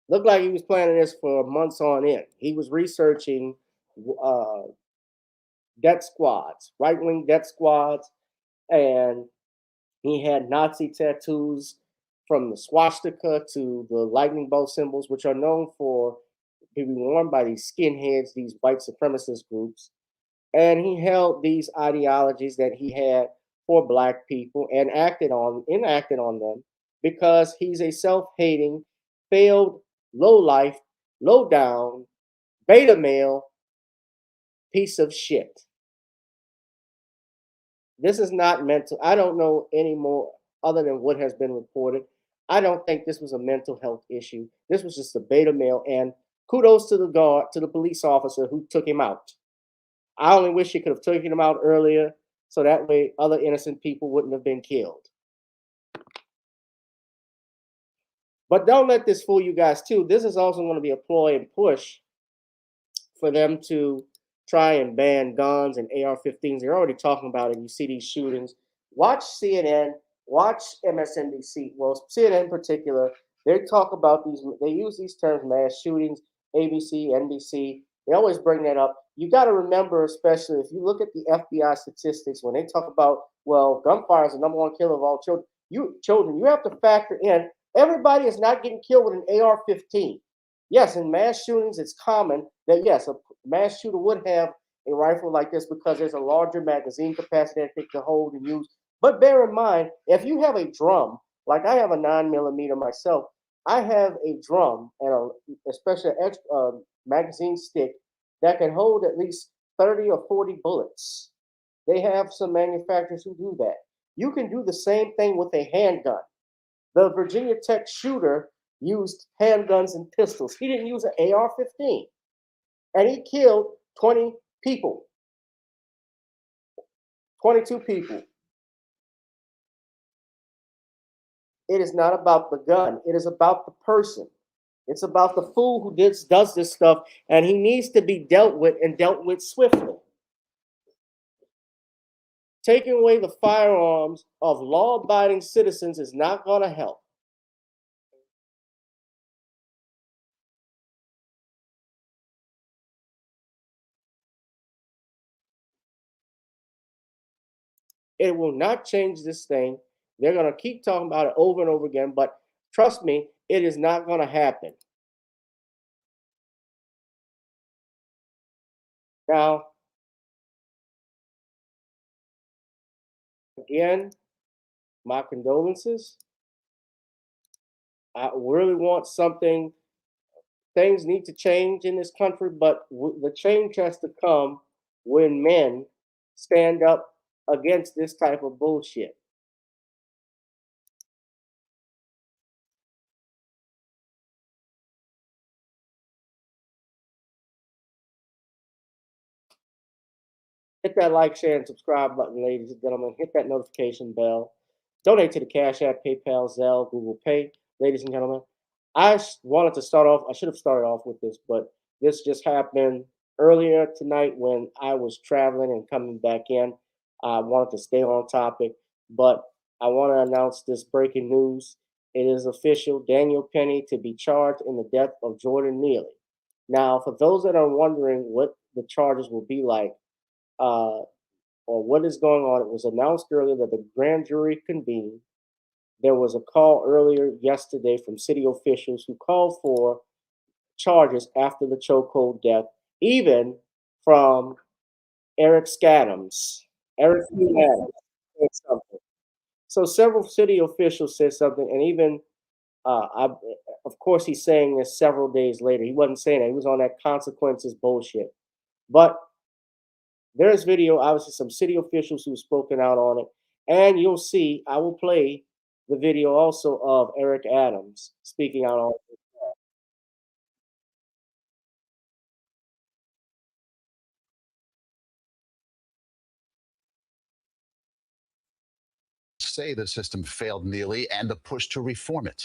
looked like he was planning this for months on end. He was researching death squads, right-wing death squads, and he had Nazi tattoos from the swastika to the lightning bolt symbols, which are known for being worn by these skinheads, these white supremacist groups. And he held these ideologies that he had for black people and enacted on them because he's a self-hating, failed, low-life, low-down, beta male piece of shit. This is not mental. I don't know any more other than what has been reported. I don't think this was a mental health issue. This was just a beta male, and kudos to the guard, to the police officer who took him out. I only wish he could have taken him out earlier, so that way other innocent people wouldn't have been killed. But don't let this fool you guys too. This is also going to be a ploy and push for them to try and ban guns and AR-15s. They're already talking about it. You see these shootings. Watch CNN, watch MSNBC. Well, CNN in particular, they talk about these, they use these terms, mass shootings, ABC, NBC. They always bring that up. You got to remember, especially if you look at the FBI statistics, when they talk about, well, gunfire is the #1 killer of all children, you have to factor in everybody is not getting killed with an AR-15. Yes, in mass shootings, it's common that, yes, a mass shooter would have a rifle like this because there's a larger magazine capacity that they can hold and use. But bear in mind, if you have a drum, like I have a 9mm myself, I have a drum and especially a magazine stick that can hold at least 30 or 40 bullets. They have some manufacturers who do that. You can do the same thing with a handgun. The Virginia Tech shooter used handguns and pistols. He didn't use an AR-15. And he killed 20 people. 22 people. It is not about the gun. It is about the person. It's about the fool who does this stuff, and he needs to be dealt with and dealt with swiftly. Taking away the firearms of law-abiding citizens is not going to help. It will not change this thing. They're going to keep talking about it over and over again, but trust me, it is not going to happen. Now, again, my condolences. I really want something. Things need to change in this country, but the change has to come when men stand up against this type of bullshit. Hit that like, share, and subscribe button, ladies and gentlemen. Hit that notification bell. Donate to the Cash App, PayPal, Zelle, Google Pay. Ladies and gentlemen, I wanted to start off, I should have started off with this, but this just happened earlier tonight when I was traveling and coming back in. I wanted to stay on topic, but I want to announce this breaking news. It is official. Daniel Penny to be charged in the death of Jordan Neely. Now, for those that are wondering what the charges will be like, or what is going on, it was announced earlier that the grand jury convened. There was a call earlier yesterday from city officials who called for charges after the chokehold death, even from Eric Scadams. Eric Adams said something. So several city officials said something, and even, of course, he's saying this several days later. He wasn't saying that. He was on that consequences bullshit. But there's video, obviously, some city officials who've spoken out on it. And you'll see, I will play the video also of Eric Adams speaking out on it. Say the system failed Neely and the push to reform it.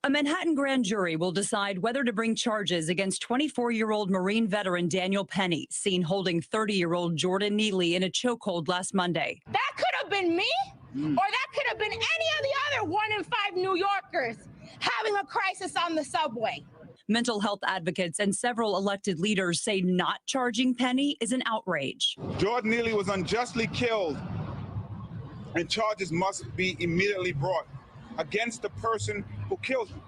A Manhattan grand jury will decide whether to bring charges against 24-year-old Marine veteran Daniel Penny, seen holding 30-year-old Jordan Neely in a chokehold last Monday. That could have been me. Or that could have been any of the other 1 in 5 New Yorkers having a crisis on the subway. Mental health advocates and several elected leaders say not charging Penny is an outrage. Jordan Neely was unjustly killed, and charges must be immediately brought against the person who killed him.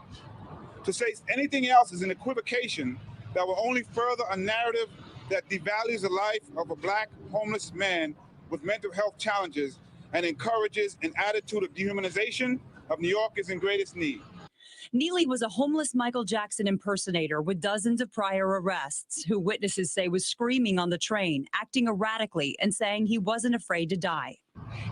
To say anything else is an equivocation that will only further a narrative that devalues the life of a Black homeless man with mental health challenges and encourages an attitude of dehumanization of New Yorkers in greatest need. Neely was a homeless Michael Jackson impersonator with dozens of prior arrests, who witnesses say was screaming on the train, acting erratically, and saying he wasn't afraid to die.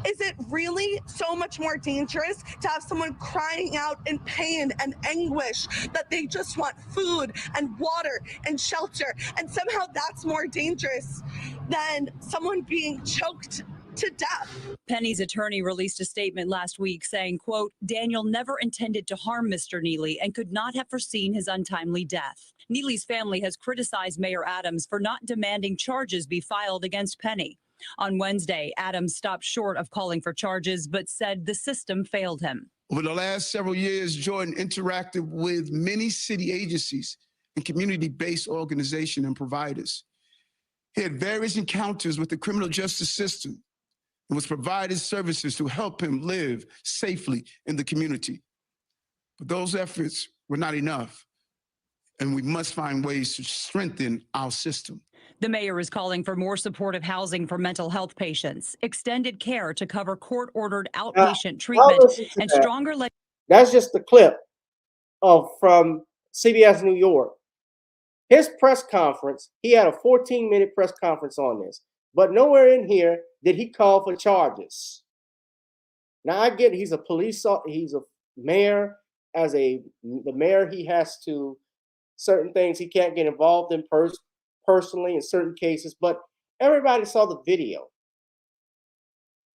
Is it really so much more dangerous to have someone crying out in pain and anguish that they just want food and water and shelter, and somehow that's more dangerous than someone being choked to death? Penny's attorney released a statement last week saying, quote, Daniel never intended to harm Mr. Neely and could not have foreseen his untimely death. Neely's family has criticized Mayor Adams for not demanding charges be filed against Penny. On Wednesday, Adams stopped short of calling for charges, but said the system failed him. Over the last several years, Jordan interacted with many city agencies and community-based organizations and providers. He had various encounters with the criminal justice system and was provided services to help him live safely in the community. But those efforts were not enough, and we must find ways to strengthen our system. The mayor is calling for more supportive housing for mental health patients, extended care to cover court-ordered outpatient treatment, and stronger... That's just the clip from CBS New York. His press conference, he had a 14-minute press conference on this, but nowhere in here did he call for charges. Now, I get he's a mayor. As the mayor, he has to, certain things he can't get involved in personally in certain cases, but everybody saw the video.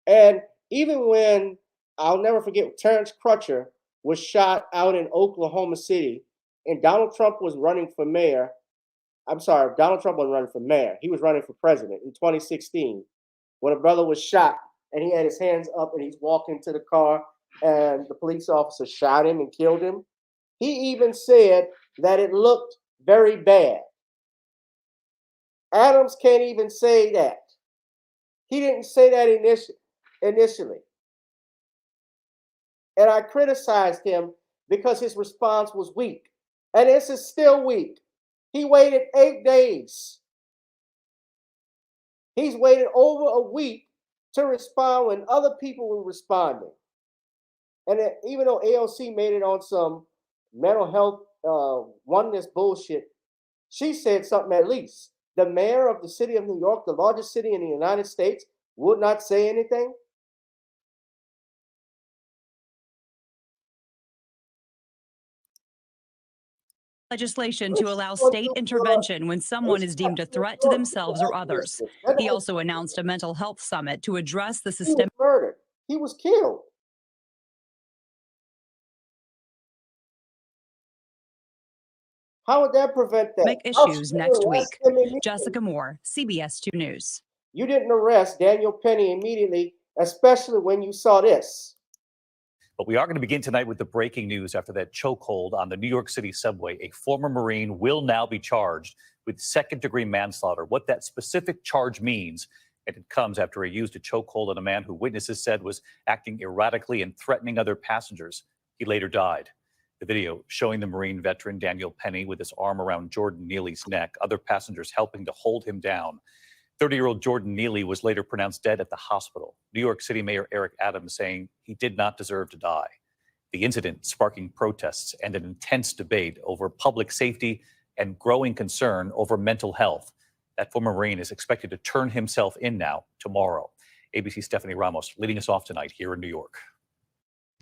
And even when, I'll never forget, Terrence Crutcher was shot out in Oklahoma City, and Donald Trump was running for mayor. I'm sorry, Donald Trump wasn't running for mayor. He was running for president in 2016 when a brother was shot and he had his hands up and he's walking to the car and the police officer shot him and killed him. He even said that it looked very bad. Adams can't even say that. He didn't say that initially. And I criticized him because his response was weak. And this is still weak. He waited 8 days. He's waited over a week to respond when other people were responding. And even though AOC made it on some mental health oneness bullshit, she said something at least. The mayor of the city of New York, the largest city in the United States, would not say anything. Legislation to allow state intervention when someone is deemed a threat to themselves or others. He also announced a mental health summit to address the systemic murder. He was killed. How would that prevent that? Issues next week. Jessica Moore, CBS 2 News. You didn't arrest Daniel Penny immediately, especially when you saw this. But we are going to begin tonight with the breaking news after that chokehold on the New York City subway. A former Marine will now be charged with second-degree manslaughter. What that specific charge means, and it comes after he used a chokehold on a man who witnesses said was acting erratically and threatening other passengers. He later died. The video showing the Marine veteran Daniel Penny with his arm around Jordan Neely's neck, other passengers helping to hold him down. 30-year-old Jordan Neely was later pronounced dead at the hospital. New York City Mayor Eric Adams saying he did not deserve to die. The incident sparking protests and an intense debate over public safety and growing concern over mental health. That former Marine is expected to turn himself in now tomorrow. ABC's Stephanie Ramos leading us off tonight here in New York.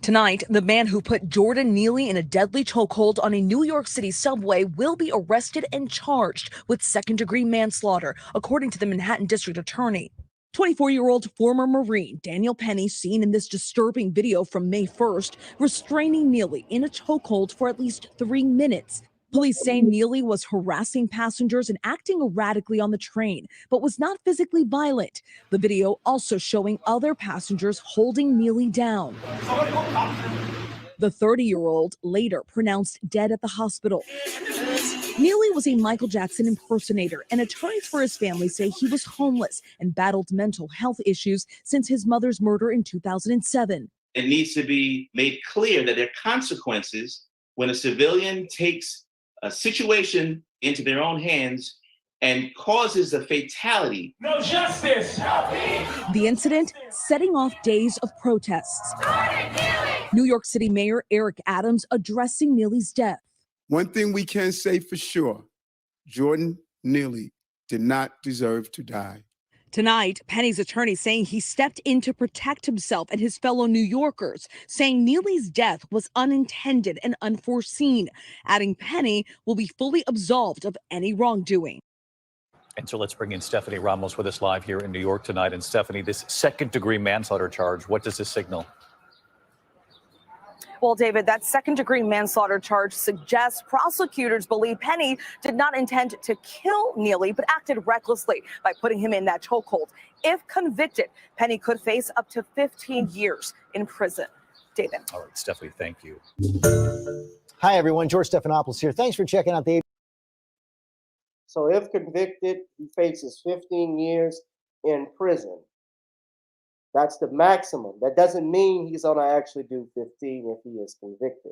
Tonight, the man who put Jordan Neely in a deadly chokehold on a New York City subway will be arrested and charged with second-degree manslaughter, according to the Manhattan District Attorney. 24-year-old former Marine Daniel Penny, seen in this disturbing video from May 1st, restraining Neely in a chokehold for at least 3 minutes. Police say Neely was harassing passengers and acting erratically on the train, but was not physically violent. The video also showing other passengers holding Neely down. The 30-year-old later pronounced dead at the hospital. Neely was a Michael Jackson impersonator, and attorneys for his family say he was homeless and battled mental health issues since his mother's murder in 2007. It needs to be made clear that there are consequences when a civilian takes a situation into their own hands and causes a fatality. No justice! The incident setting off days of protests. New York City Mayor Eric Adams addressing Neely's death. One thing we can say for sure, Jordan Neely did not deserve to die. Tonight, Penny's attorney saying he stepped in to protect himself and his fellow New Yorkers, saying Neely's death was unintended and unforeseen, adding Penny will be fully absolved of any wrongdoing. And so let's bring in Stephanie Ramos with us live here in New York tonight. And Stephanie, this second-degree manslaughter charge, what does this signal? Well, David, that second-degree manslaughter charge suggests prosecutors believe Penny did not intend to kill Neely, but acted recklessly by putting him in that chokehold. If convicted, Penny could face up to 15 years in prison. David. All right, Stephanie, thank you. Hi, everyone. George Stephanopoulos here. Thanks for checking out the... So if convicted, he faces 15 years in prison. That's the maximum. That doesn't mean he's going to actually do 15 if he is convicted.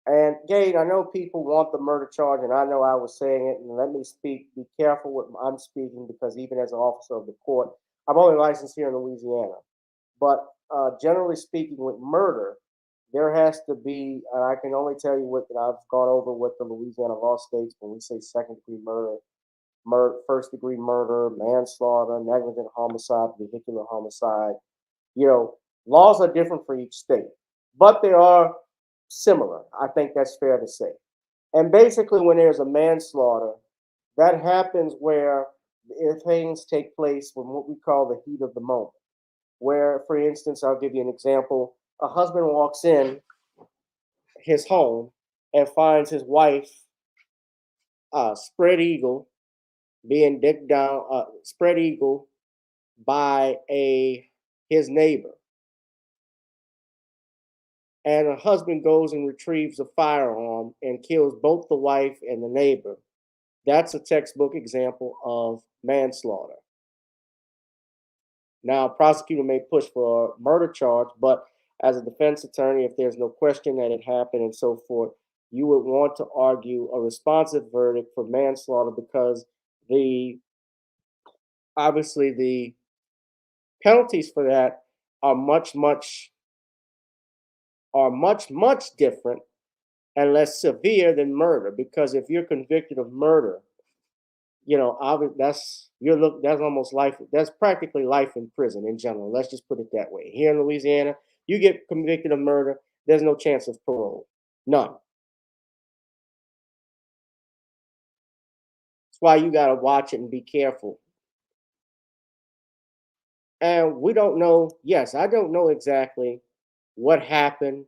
And Gabe, I know people want the murder charge, and I know I was saying it, and let me speak, be careful what I'm speaking, because even as an officer of the court, I'm only licensed here in Louisiana. But generally speaking, with murder, there has to be, I can only tell you what I've gone over what the Louisiana law states when we say second-degree murder, first-degree murder, manslaughter, negligent homicide, vehicular homicide. You know, laws are different for each state, but they are similar. I think that's fair to say. And basically, when there's a manslaughter, that happens where things take place when what we call the heat of the moment. Where, for instance, I'll give you an example. A husband walks in his home and finds his wife spread eagle being digged down, spread eagle by his neighbor. And a husband goes and retrieves a firearm and kills both the wife and the neighbor. That's a textbook example of manslaughter. Now, a prosecutor may push for a murder charge, but as a defense attorney, if there's no question that it happened and so forth, you would want to argue a responsive verdict for manslaughter, because obviously the penalties for that are much different and less severe than murder. Because if you're convicted of murder, you know, that's almost life. That's practically life in prison in general. Let's just put it that way. Here in Louisiana, you get convicted of murder, there's no chance of parole, none. That's why you got to watch it and be careful. And we don't know. Yes, I don't know exactly what happened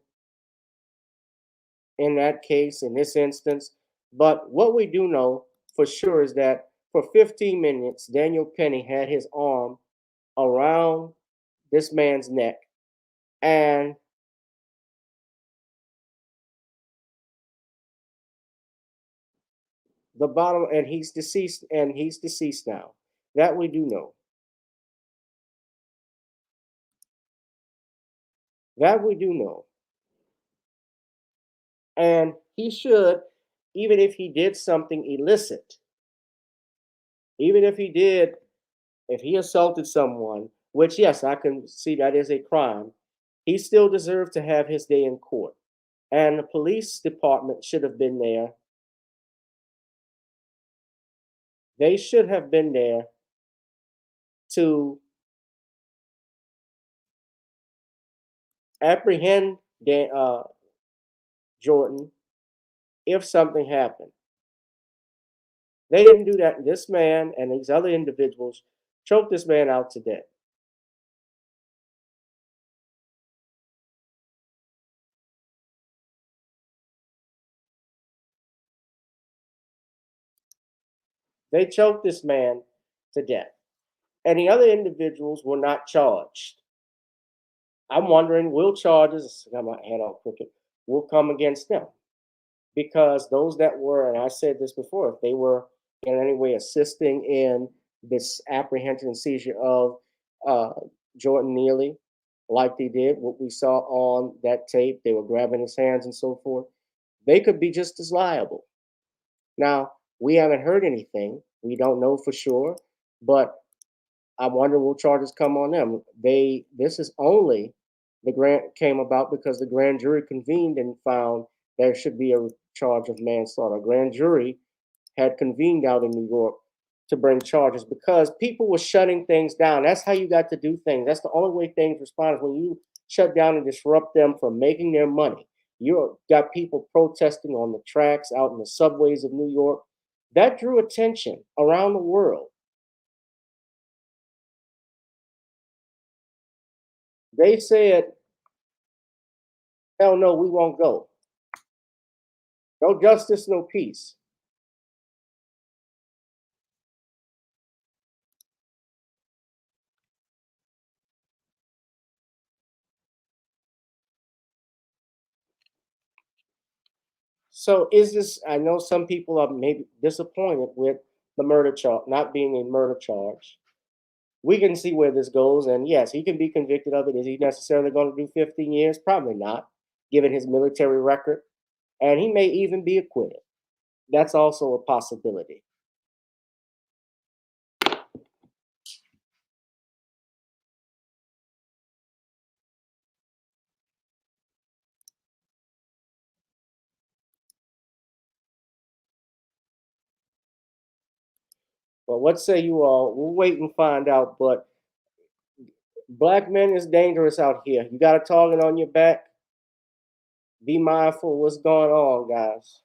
in that case, in this instance, but what we do know for sure is that for 15 minutes, Daniel Penny had his arm around this man's neck, and the bottom, and he's deceased now. That we do know. That we do know. And he should, even if he did something illicit, even if he assaulted someone, which, yes, I can see that is a crime, he still deserved to have his day in court. And the police department should have been there. They should have been there to apprehend Jordan if something happened. They didn't do that. This man and these other individuals choked this man out to death. They choked this man to death. And the other individuals were not charged. I'm wondering, will charges, I got my hand on crooked, will come against them? Because those that were, and I said this before, if they were in any way assisting in this apprehension and seizure of uh, Jordan Neely, like they did, what we saw on that tape, they were grabbing his hands and so forth, they could be just as liable. Now, we haven't heard anything. We don't know for sure, but I wonder will charges come on them. This is only the grant came about because the grand jury convened and found there should be a charge of manslaughter. A grand jury had convened out in New York to bring charges because people were shutting things down. That's how you got to do things. That's the only way things respond is when you shut down and disrupt them from making their money. You got people protesting on the tracks, out in the subways of New York. That drew attention around the world. They said, hell no, we won't go. No justice, no peace. So is this, I know some people are maybe disappointed with the murder charge, not being a murder charge. We can see where this goes. And yes, he can be convicted of it. Is he necessarily going to do 15 years? Probably not, given his military record. And he may even be acquitted. That's also a possibility. Well, what say you all? We'll wait and find out. But black men is dangerous out here. You got a target on your back. Be mindful of what's going on, guys.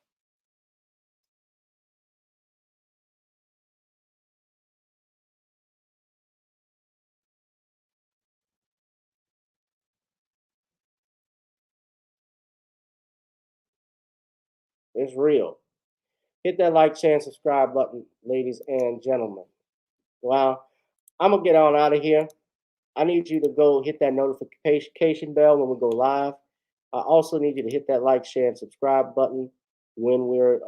It's real. Hit that like, share, and subscribe button, ladies and gentlemen. Well, I'm going to get on out of here. I need you to go hit that notification bell when we go live. I also need you to hit that like, share, and subscribe button when we're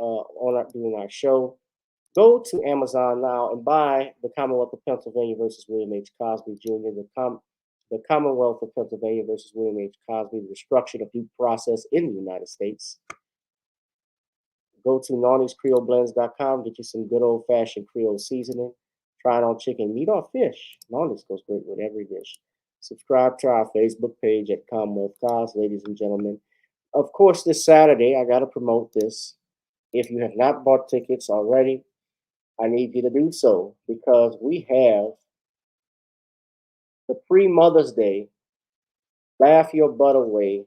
doing our show. Go to Amazon now and buy The Commonwealth of Pennsylvania versus William H. Cosby Jr., The Commonwealth of Pennsylvania versus William H. Cosby, The Destruction of Due Process in the United States. Go to Nawny'sCreoleBlends.com, get you some good old-fashioned Creole seasoning. Try it on chicken, meat, or fish. Nawny's goes great with every dish. Subscribe to our Facebook page at Commonwealth Cos, ladies and gentlemen. Of course, this Saturday, I got to promote this. If you have not bought tickets already, I need you to do so because we have the pre-Mother's Day Laugh Your Butt Away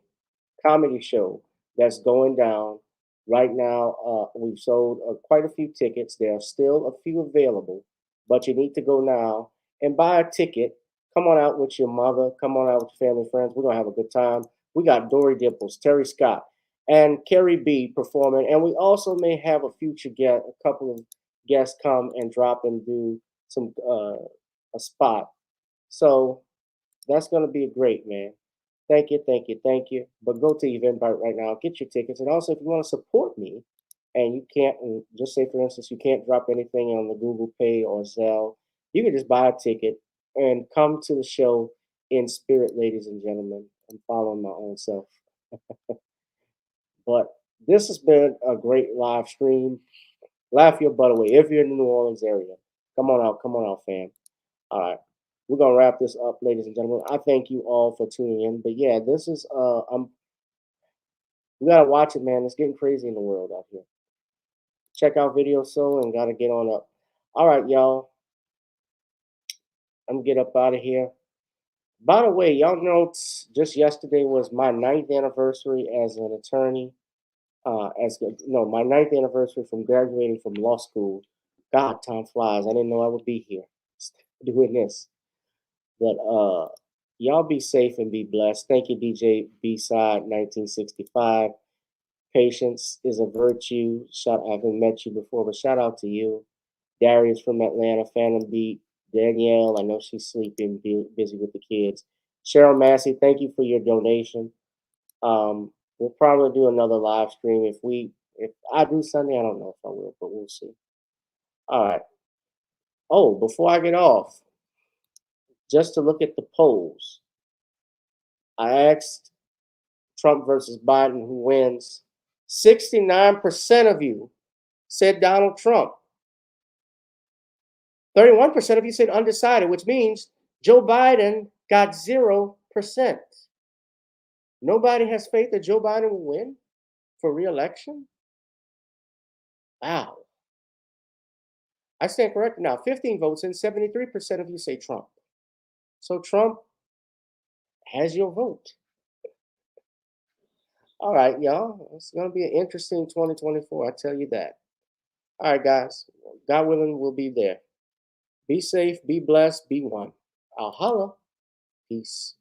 comedy show that's going down right now. We've sold quite a few tickets. There are still a few available, but you need to go now and buy a ticket. Come on out with your mother. Come on out with your family, friends. We're going to have a good time. We got Dory Dimples, Terry Scott, and Carrie B performing. And we also may have a future guest, a couple of guests come and drop and do some a spot. So that's going to be great, man. Thank you, thank you, thank you. But go to Eventbrite right now, get your tickets. And also, if you want to support me and you can't, just say, for instance, you can't drop anything on the Google Pay or Zelle, you can just buy a ticket and come to the show in spirit, ladies and gentlemen. I'm following my own self. But this has been a great live stream. Laugh your butt away. If you're in the New Orleans area, come on out, fam. All right. We're gonna wrap this up, ladies and gentlemen. I thank you all for tuning in. But yeah, this is we gotta watch it, man. It's getting crazy in the world out here. Check out Video Soul and gotta get on up. All right, y'all. I'm gonna get up out of here. By the way, y'all know just yesterday was my 9th anniversary as an attorney. My 9th anniversary from graduating from law school. God, time flies. I didn't know I would be here doing this. But y'all be safe and be blessed. Thank you, DJ B-Side 1965. Patience is a virtue. I haven't met you before, but shout out to you. Darius from Atlanta, Phantom Beat. Danielle, I know she's sleeping, busy with the kids. Cheryl Massey, thank you for your donation. We'll probably do another live stream if I do Sunday. I don't know if I will, but we'll see. All right. Oh, before I get off, just to look at the polls, I asked Trump versus Biden who wins. 69% of you said Donald Trump. 31% of you said undecided, which means Joe Biden got 0%. Nobody has faith that Joe Biden will win for re-election? Wow. I stand corrected now. 15 votes and 73% of you say Trump. So Trump has your vote. All right, y'all. It's going to be an interesting 2024. I tell you that. All right, guys. God willing, we'll be there. Be safe, be blessed, be one. I'll holla. Peace.